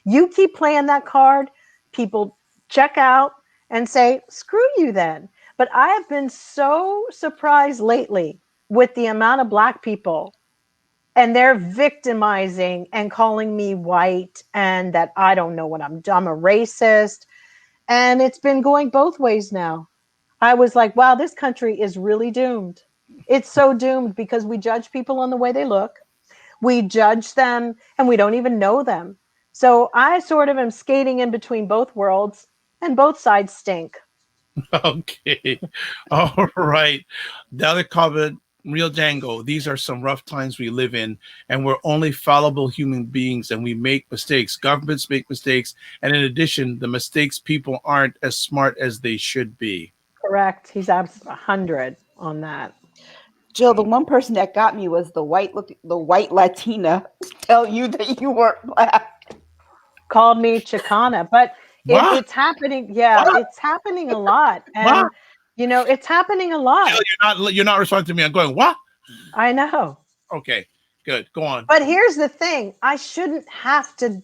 You keep playing that card, people check out and say, screw you then. But I have been so surprised lately with the amount of Black people, and they're victimizing and calling me white and that I don't know what I'm a racist. And it's been going both ways now. I was like, wow, this country is really doomed. It's so doomed because we judge people on the way they look. We judge them and we don't even know them. So I sort of am skating in between both worlds, and both sides stink. Okay. All right. The other comment, Real Django, these are some rough times we live in, and we're only fallible human beings, and we make mistakes. Governments make mistakes. And in addition, the mistakes people aren't as smart as they should be. Correct. He's 100 on that. Jill, the one person that got me was the white Latina tell you that you weren't Black. Called me Chicana, but it's happening. Yeah, it's happening a lot. And it's happening a lot. You're not responding to me. I'm going, what? I know. Okay, good. Go on. But here's the thing. I shouldn't have to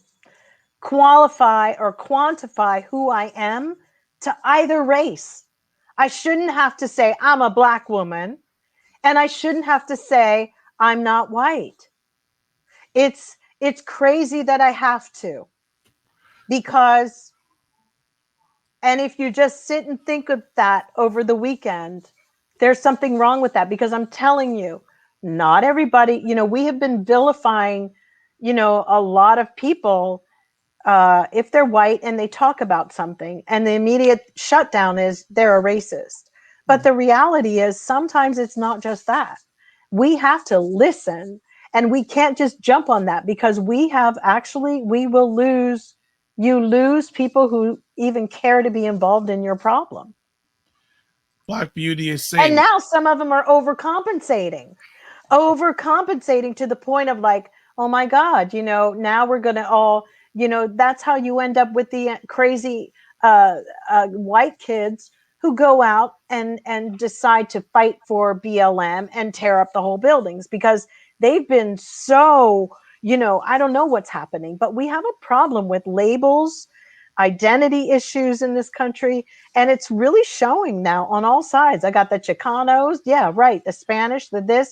qualify or quantify who I am to either race. I shouldn't have to say I'm a Black woman, and I shouldn't have to say I'm not white. It's crazy that I have to, because, and if you just sit and think of that over the weekend, there's something wrong with that, because I'm telling you, not everybody, we have been vilifying, a lot of people, if they're white and they talk about something, and the immediate shutdown is they're a racist. But the reality is sometimes it's not just that. We have to listen, and we can't just jump on that, because you lose people who even care to be involved in your problem. Black beauty is saying. And now some of them are overcompensating to the point of like, oh my God, now we're going to all, that's how you end up with the crazy white kids who go out and decide to fight for BLM and tear up the whole buildings, because they've been so, I don't know what's happening, but we have a problem with labels, identity issues in this country, and it's really showing now on all sides. I got the Chicanos, yeah, right, the Spanish, the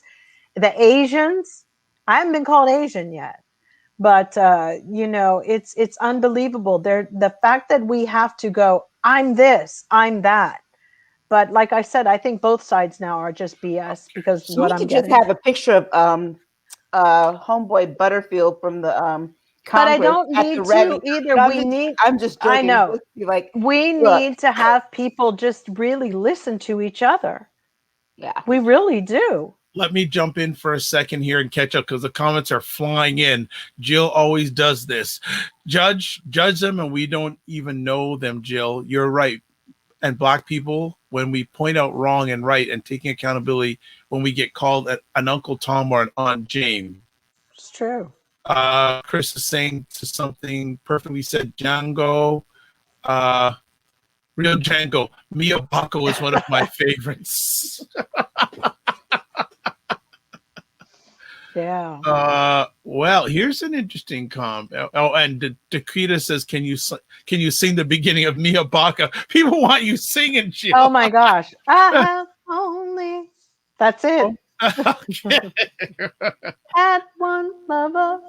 Asians. I haven't been called Asian yet, but it's unbelievable. The fact that we have to go, I'm this, I'm that. But like I said, I think both sides now are just BS, because so what I'm getting. Just have a picture of homeboy Butterfield from the But I Congress don't at need the to ready. either. No, I'm just I joking. know. Just be like, We look, need to have people just really listen to each other. yeah. We really do. Let me jump in for a second here and catch up because the comments are flying in. Jill always does this. Judge them, and we don't even know them, Jill. You're right. And Black people, when we point out wrong and right and taking accountability, when we get called an Uncle Tom or an Aunt Jane. It's true. Chris is saying to something perfectly said, Django. Real Django. Mia Baco is one of my favorites. Yeah. Well, here's an interesting comment. Oh, and Dakita says, "Can you sing the beginning of Mia Baca?" People want you singing, Jill. Oh my gosh. I have only. That's it. Okay. Had one lover.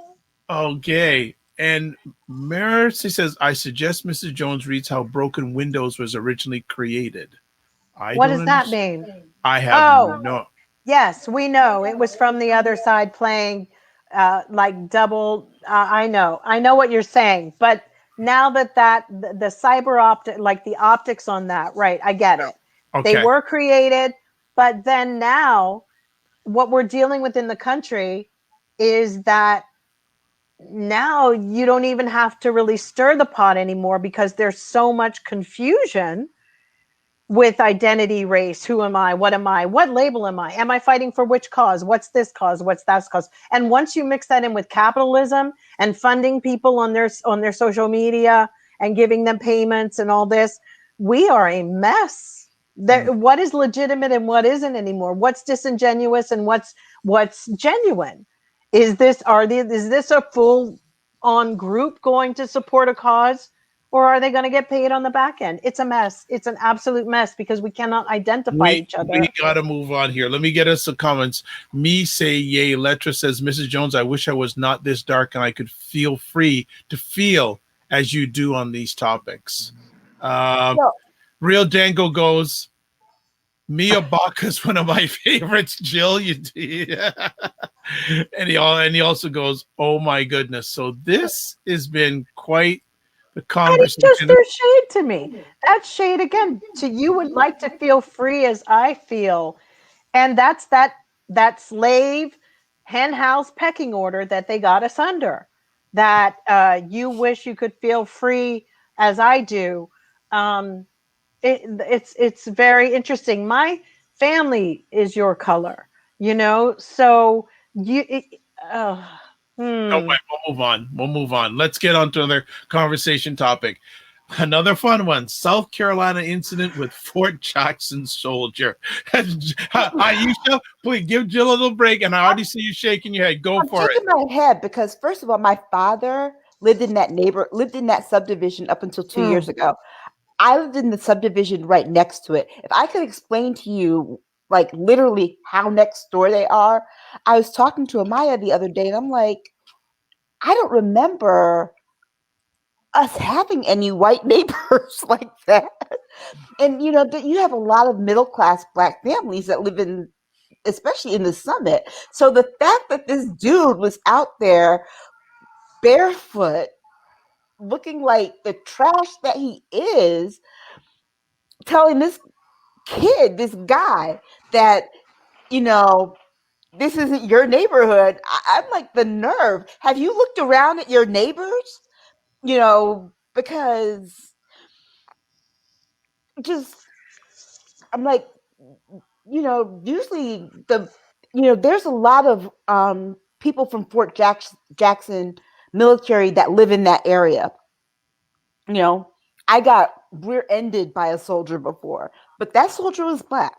Okay. And Mercy says, "I suggest Mrs. Jones reads how Broken Windows was originally created." What does that mean? I have no. Yes, we know. It was from the other side playing like double. I know what you're saying. But now that the cyber optic, like the optics on that, right? I get it. Okay. They were created, but then now what we're dealing with in the country is that now you don't even have to really stir the pot anymore because there's so much confusion with identity, race. Who am I? What am I? What label am I? Am I fighting for which cause? What's this cause? What's that cause? And once you mix that in with capitalism and funding people on their social media and giving them payments and all this, we are a mess. What is legitimate and what isn't anymore? What's disingenuous and what's genuine? Is this a full on group going to support a cause? Or are they going to get paid on the back end? It's a mess. It's an absolute mess because we cannot identify each other. We got to move on here. Let me get us some comments. Me say yay. Letra says, Mrs. Jones, I wish I was not this dark and I could feel free to feel as you do on these topics. Real Dango goes, Mia Baca is one of my favorites, Jill. And he also goes, oh my goodness. So this has been quite the conversation. And it's just their shade to me. That's shade again. To you would like to feel free as I feel. And that's that slave henhouse pecking order that they got us under. That you wish you could feel free as I do. It's very interesting. My family is your color, so No, wait, we'll move on. Let's get on to another conversation topic. Another fun one. South Carolina incident with Fort Jackson soldier. Aisha, please give Jill a little break. And I already see you shaking your head. Go for it. I'm shaking my head because, first of all, my father lived in that subdivision up until 2 years ago. I lived in the subdivision right next to it. If I could explain to you, like, literally how next door they are. I was talking to Amaya the other day, and I'm like, I don't remember us having any white neighbors like that. And, you have a lot of middle-class Black families that live in, especially in the Summit. So the fact that this dude was out there barefoot, looking like the trash that he is, telling this guy that, this isn't your neighborhood. I'm like, the nerve. Have you looked around at your neighbors? Because I'm like, usually there's a lot of people from Fort Jackson military that live in that area. I got rear-ended by a soldier before, but that soldier was Black.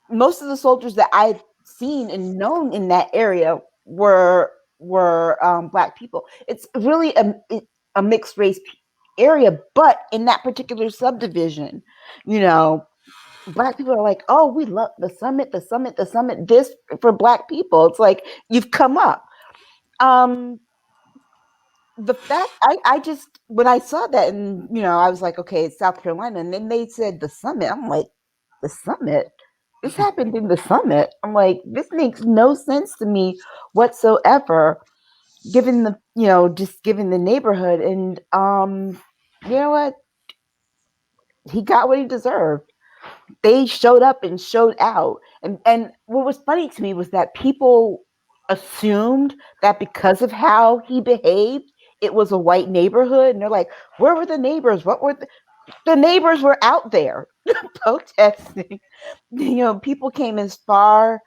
Most of the soldiers that I've seen and known in that area were Black people. It's really a mixed race area, but in that particular subdivision, Black people are like, oh, we love the summit, this for Black people. It's like, you've come up. The fact I just, when I saw that, and I was like, okay, it's South Carolina, and then they said the summit. I'm like, the summit? This happened in the summit. I'm like, this makes no sense to me whatsoever. given the just given the neighborhood, and you know what, he got what he deserved. They showed up and showed out, and what was funny to me was that people assumed that because of how he behaved, it was a white neighborhood, and they're like, where were the neighbors? What were the neighbors were out there protesting. People came as far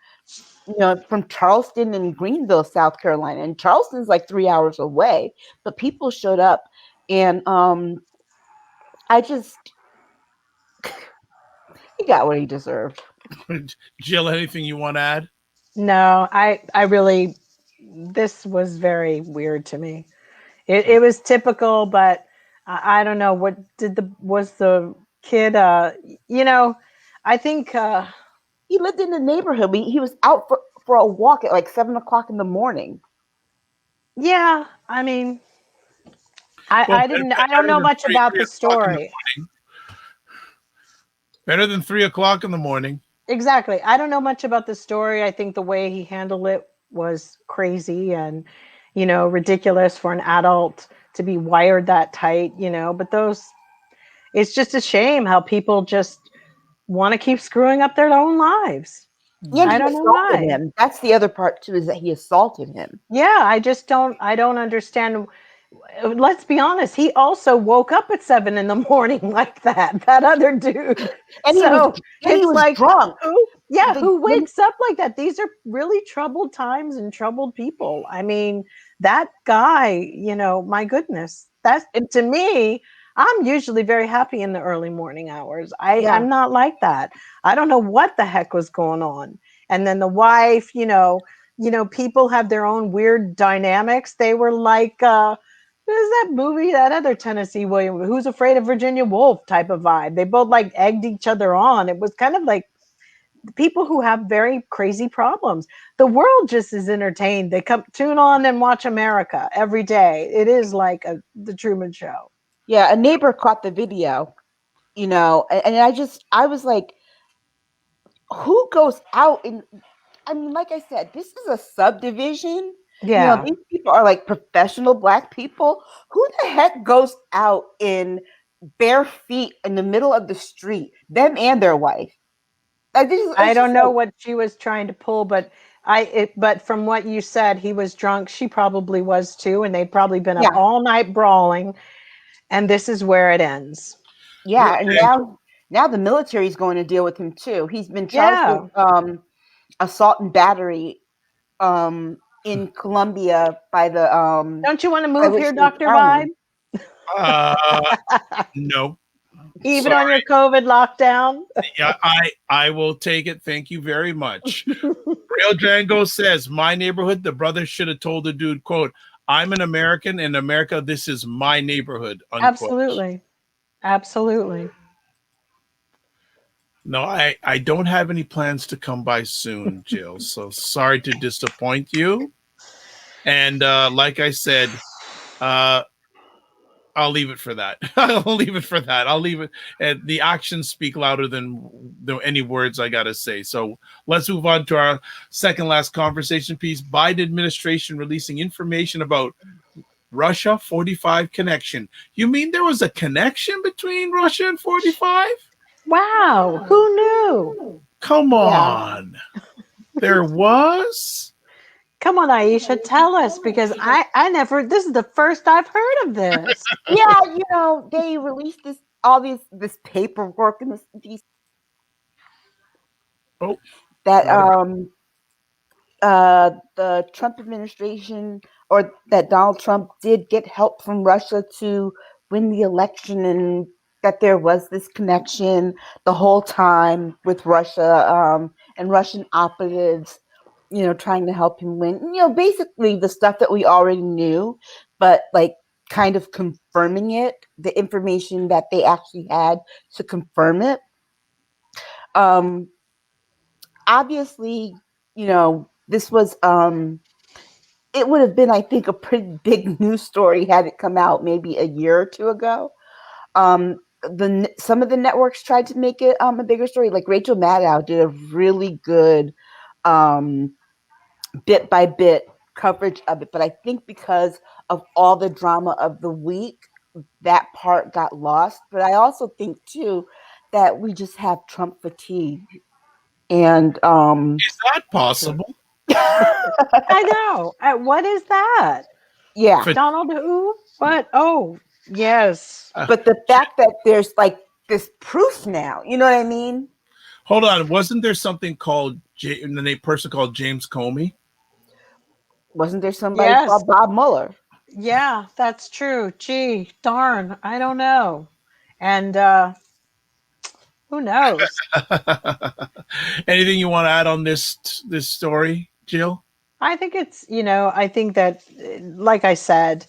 from Charleston and Greenville, South Carolina, and Charleston's like 3 hours away, but people showed up, and I just he got what he deserved. Jill, anything you want to add? No, I really, this was very weird to me. It was typical, but I don't know what was the kid, I think, He lived in the neighborhood. He was out for a walk at like 7 o'clock in the morning. yeah, I mean, I don't know much about the story. Better than 3 o'clock in the morning. Exactly. I don't know much about the story. I think the way he handled it was crazy and, ridiculous for an adult to be wired that tight, but it's just a shame how people just want to keep screwing up their own lives. And I don't know why. Him. That's the other part too, is that he assaulted him. Yeah, I don't understand. Let's be honest. He also woke up at 7 a.m. like that other dude. And he was like drunk. Who wakes up like that? These are really troubled times and troubled people. I mean, that guy, my goodness, to me, I'm usually very happy in the early morning hours. I'm not like that. I don't know what the heck was going on. And then the wife, people have their own weird dynamics. They were like, what is that movie? That other Tennessee Williams, Who's Afraid of Virginia Woolf type of vibe. They both like egged each other on. It was kind of like people who have very crazy problems. The world just is entertained. They tune on and watch America every day. It is like the Truman Show. Yeah, a neighbor caught the video, and I was like, who goes out? And I mean, like I said, this is a subdivision. Yeah. These people are like professional Black people. Who the heck goes out in bare feet in the middle of the street? Them and their wife. I don't know what she was trying to pull, but but from what you said, he was drunk. She probably was too, and they'd probably been up all night brawling. And this is where it ends. Yeah, and now the military is going to deal with him too. He's been charged with assault and battery in Colombia by the Don't you want to move here, Dr. Vibe? No. Even on your COVID lockdown? Yeah, I will take it. Thank you very much. Real Django says, my neighborhood, the brother should have told the dude, quote, I'm an American. In America, this is my neighborhood. Unquote. Absolutely. No, I don't have any plans to come by soon, Jill. So sorry to disappoint you. And like I said, I'll leave it for that. I'll leave it. And the actions speak louder than any words I got to say. So let's move on to our second last conversation piece. Biden administration releasing information about Russia 45 connection. You mean there was a connection between Russia and 45? Wow. Who knew? Come on. There was? Come on, Aisha, tell us, because I never, this is the first I've heard of this. Yeah, they released this paperwork and the Trump administration, or that Donald Trump did get help from Russia to win the election, and that there was this connection the whole time with Russia and Russian operatives, trying to help him win. Basically the stuff that we already knew, but like kind of confirming it, the information that they actually had to confirm it. Obviously, this was it would have been, I think, a pretty big news story had it come out maybe a year or two ago. Some of the networks tried to make it a bigger story. Like Rachel Maddow did a really good bit by bit coverage of it. But I think because of all the drama of the week, that part got lost. But I also think too that we just have Trump fatigue. And Is that possible? I know. What is that? yeah. Donald who? What? Oh, yes. But the fact that there's like this proof now, you know what I mean? Hold on. Wasn't there something called a person called James Comey? Wasn't there somebody Yes. called Bob Mueller? Yeah, that's true. Gee, darn. I don't know. And who knows? Anything you want to add on this story, Jill? I think it's, I think that, like I said,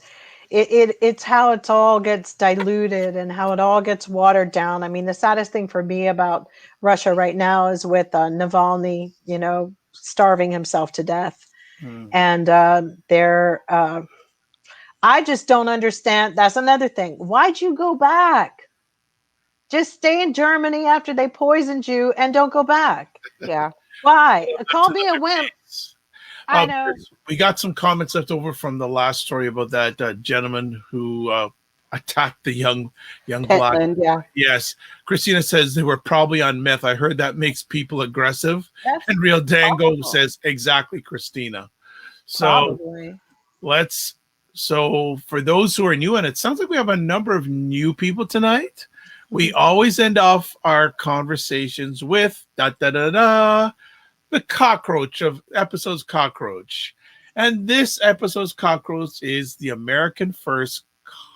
it's how it all gets diluted and how it all gets watered down. I mean, the saddest thing for me about Russia right now is with Navalny, starving himself to death. And I just don't understand. That's another thing. Why'd you go back? Just stay in Germany after they poisoned you and don't go back. Yeah. Why? Call me a wimp. I know. We got some comments left over from the last story about that gentleman who attacked the young black. Yeah. Yes. Christina says they were probably on meth. I heard that makes people aggressive. That's and Real Dango awful. says exactly, Christina. So Probably. So for those who are new, and it sounds like we have a number of new people tonight, we always end off our conversations with the cockroach of episode's cockroach. And this episode's cockroach is the American First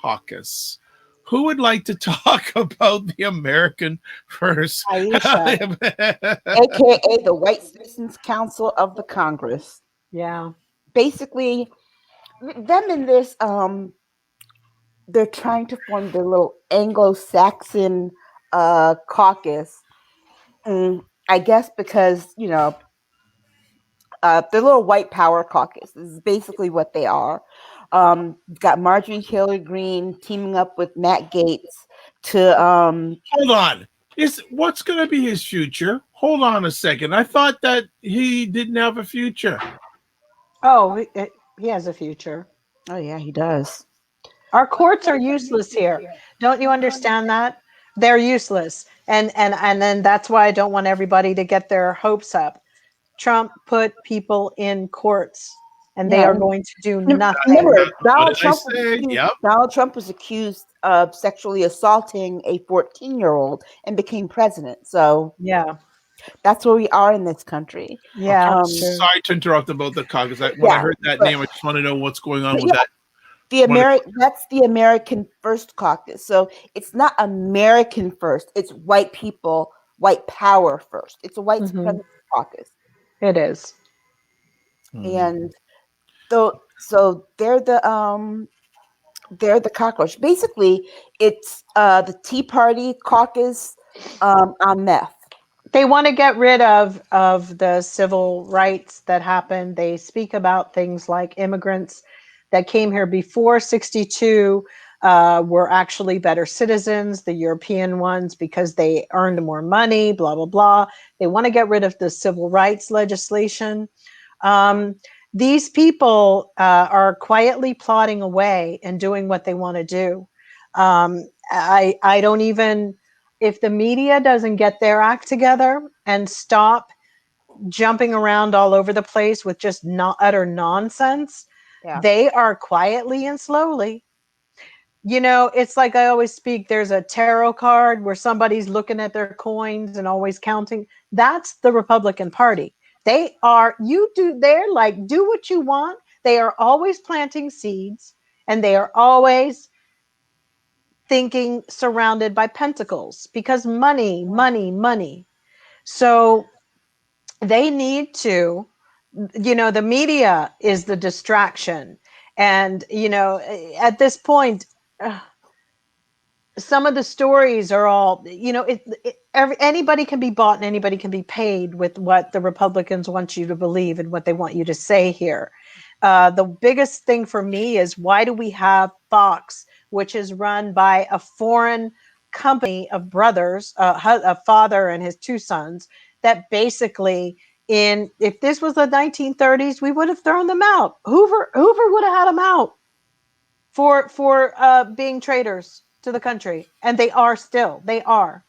Caucus. Who would like to talk about the American First? Aisha, aka the White Citizens Council of the Congress. Yeah. Basically, them in this, they're trying to form the little Anglo-Saxon caucus. I guess because, the little white power caucus is basically what they are. You've got Marjorie Taylor Greene teaming up with Matt Gaetz to hold on. What's going to be his future? Hold on a second. I thought that he didn't have a future. Oh, he has a future. Oh yeah, he does. Our courts are useless here. Don't you understand that? They're useless. And then that's why I don't want everybody to get their hopes up. Trump put people in courts and they are going to do nothing. Remember, Donald Trump was accused of sexually assaulting a 14-year-old and became president. So yeah, that's where we are in this country. Yeah. Sorry to interrupt about the caucus. When I heard that name, I just want to know what's going on with that. That's the American First Caucus. So it's not American first. It's white people, white power first. It's a white supremacist caucus. It is. And so they're the cockroach. Basically, it's the Tea Party caucus on meth. They want to get rid of the civil rights that happened. They speak about things like immigrants that came here before 62 were actually better citizens, the European ones, because they earned more money, blah, blah, blah. They want to get rid of the civil rights legislation. These people are quietly plotting away and doing what they want to do. I don't even, if the media doesn't get their act together and stop jumping around all over the place with just utter nonsense, they are quietly and slowly. It's like I always speak, there's a tarot card where somebody's looking at their coins and always counting. That's the Republican Party. They're like, do what you want. They are always planting seeds and they are always thinking surrounded by pentacles because money, money, money. So they need to, the media is the distraction. And, at this point, some of the stories are all, anybody can be bought and anybody can be paid with what the Republicans want you to believe and what they want you to say here. The biggest thing for me is, why do we have Fox, which is run by a foreign company of brothers, a father and his two sons, that basically if this was the 1930s, we would have thrown them out. Hoover would have had them out for being traitors to the country, and they are still. They are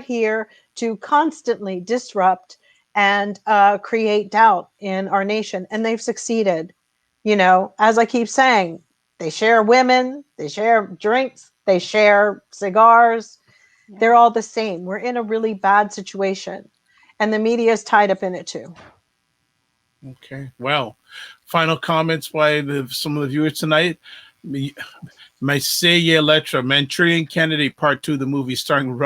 here to constantly disrupt and create doubt in our nation, and they've succeeded. As I keep saying, they share women, they share drinks, they share cigars. Yeah. They're all the same. We're in a really bad situation, and the media is tied up in it too. Okay. Well, final comments by some of the viewers tonight. Maiseye Letra, Manchurian Candidate Part 2, the movie starring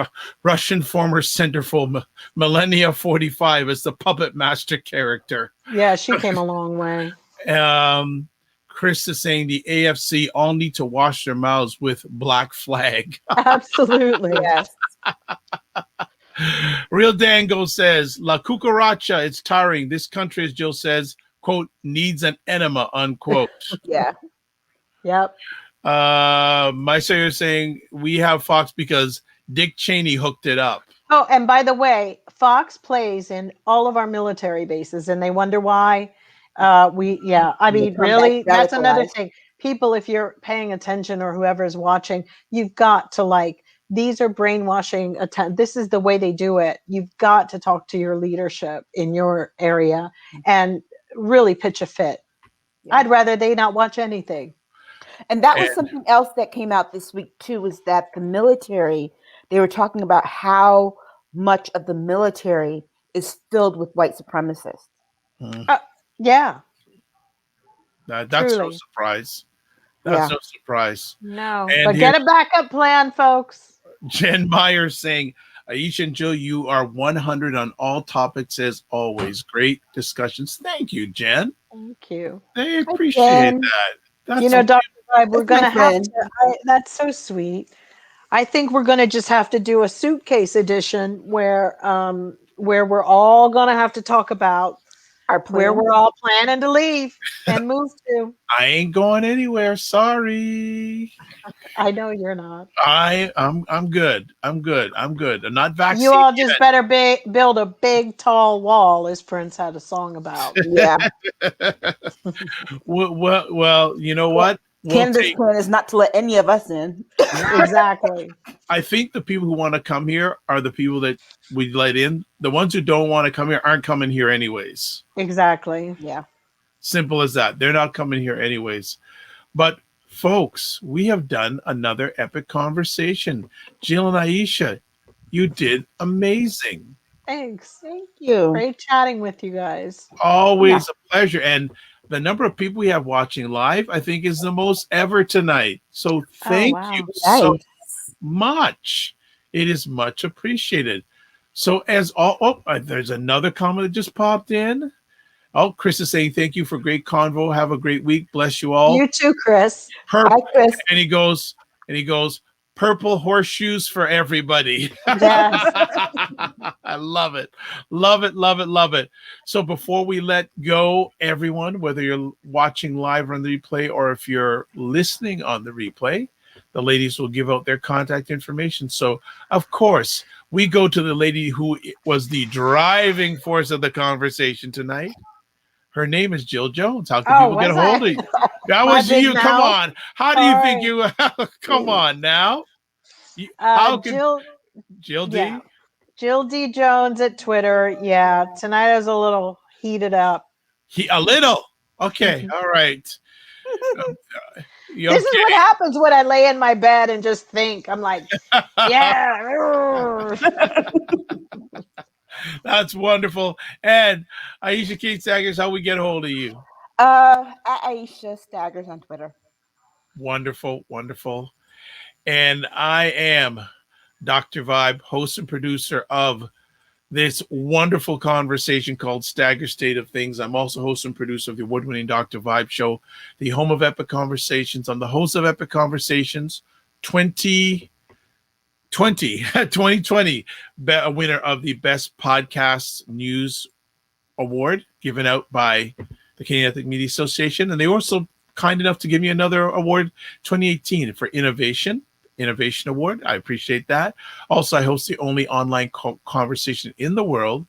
Russian former centerfold Millennia 45 as the puppet master character. Yeah, she came a long way. Chris is saying the AFC all need to wash their mouths with Black Flag. Absolutely. Yes. Real Dango says, La Cucaracha, it's tiring. This country, as Jill says, quote, needs an enema, unquote. Yeah. Yep. Maiseye is saying, we have Fox because Dick Cheney hooked it up. Oh, and by the way, Fox plays in all of our military bases, and they wonder why. I mean, really, that's another thing. People, if you're paying attention or whoever is watching, you've got to these are brainwashing. This is the way they do it. You've got to talk to your leadership in your area and really pitch a fit. Yeah. I'd rather they not watch anything. And that was something else that came out this week too, was that the military, they were talking about how much of the military is filled with white supremacists. Yeah. That's no surprise. That's no surprise. No, but get a backup plan, folks. Jen Myers saying, Aisha and Jill, you are 100 on all topics as always. Great discussions. Thank you, Jen. Thank you. I appreciate that. That's Dr. Vibe, we're going to have to, that's so sweet. I think we're going to just have to do a suitcase edition where we're all going to have to talk about where we're all planning to leave and move to. I ain't going anywhere. Sorry. I know you're not. I'm good. I'm good. I'm not vaccinated. You all just better build a big, tall wall, as Prince had a song about. Yeah. well, you know what? Canada's plan is not to let any of us in. Exactly. I think the people who want to come here are the people that we let in. The ones who don't want to come here aren't coming here anyways. Exactly. Yeah. Simple as that. They're not coming here anyways. But folks, we have done another epic conversation. Jill and Aisha, you did amazing. Thanks. Thank you. Great chatting with you guys. Always a pleasure. And the number of people we have watching live, I think, is the most ever tonight. So thank you so much. It is much appreciated. So there's another comment that just popped in. Oh, Chris is saying thank you for great convo. Have a great week. Bless you all. You too, Chris. Hi, Chris. And he goes, purple horseshoes for everybody. Yes. I love it. Love it, love it, love it. So before we let go, everyone, whether you're watching live on the replay or if you're listening on the replay, the ladies will give out their contact information. So, of course, we go to the lady who was the driving force of the conversation tonight. Her name is Jill Jones. How can people get a hold of you? That was you. Now? Come on. How do you think you? Come on now. How can Jill D? Yeah. Jill D Jones at Twitter. Yeah, tonight I was a little heated up. A little. Okay. All right. This is what happens when I lay in my bed and just think. I'm like, yeah. That's wonderful. And Aisha Kate Staggers, how we get a hold of you? At Aisha Staggers on Twitter. Wonderful, wonderful. And I am Dr. Vibe, host and producer of this wonderful conversation called Stagger State of Things. I'm also host and producer of the award-winning Dr. Vibe Show, the home of epic conversations. I'm the host of Epic Conversations 2020, winner of the Best Podcast News Award given out by the Canadian Ethnic Media Association. And they were also kind enough to give me another award 2018 for Innovation Award. I appreciate that. Also, I host the only online conversation in the world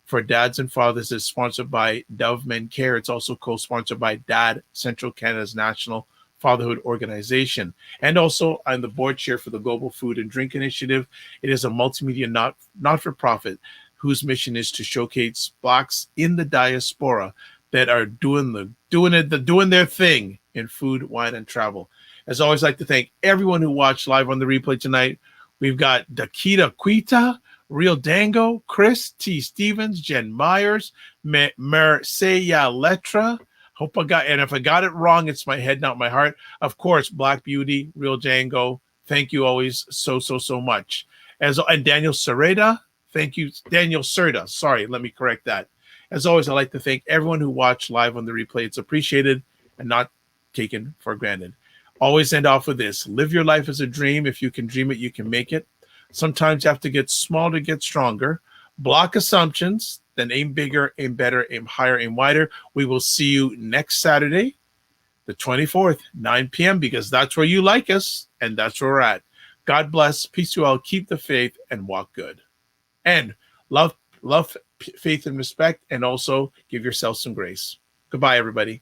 for dads and fathers is sponsored by Dove Men Care. It's also co-sponsored by DAD, Central Canada's National Fatherhood Organization. And also, I'm the board chair for the Global Food and Drink Initiative. It is a multimedia not-for-profit whose mission is to showcase Blacks in the diaspora that are doing their thing in food, wine, and travel. As always, I'd like to thank everyone who watched live on the replay tonight. We've got Dakita Quita, Real Dango, Chris T. Stevens, Jen Myers, Merceya Letra. Hope I got, and if I got it wrong, it's my head, not my heart. Of course, Black Beauty, Real Django. Thank you always so much. And Daniel Sereda. Thank you, Daniel Serda. Sorry, let me correct that. As always, I'd like to thank everyone who watched live on the replay. It's appreciated and not taken for granted. Always end off with this. Live your life as a dream. If you can dream it, you can make it. Sometimes you have to get small to get stronger. Block assumptions, then aim bigger, aim better, aim higher, aim wider. We will see you next Saturday, the 24th, 9 p.m., because that's where you like us, and that's where we're at. God bless. Peace to all. Keep the faith and walk good. And love, faith, and respect, and also give yourself some grace. Goodbye, everybody.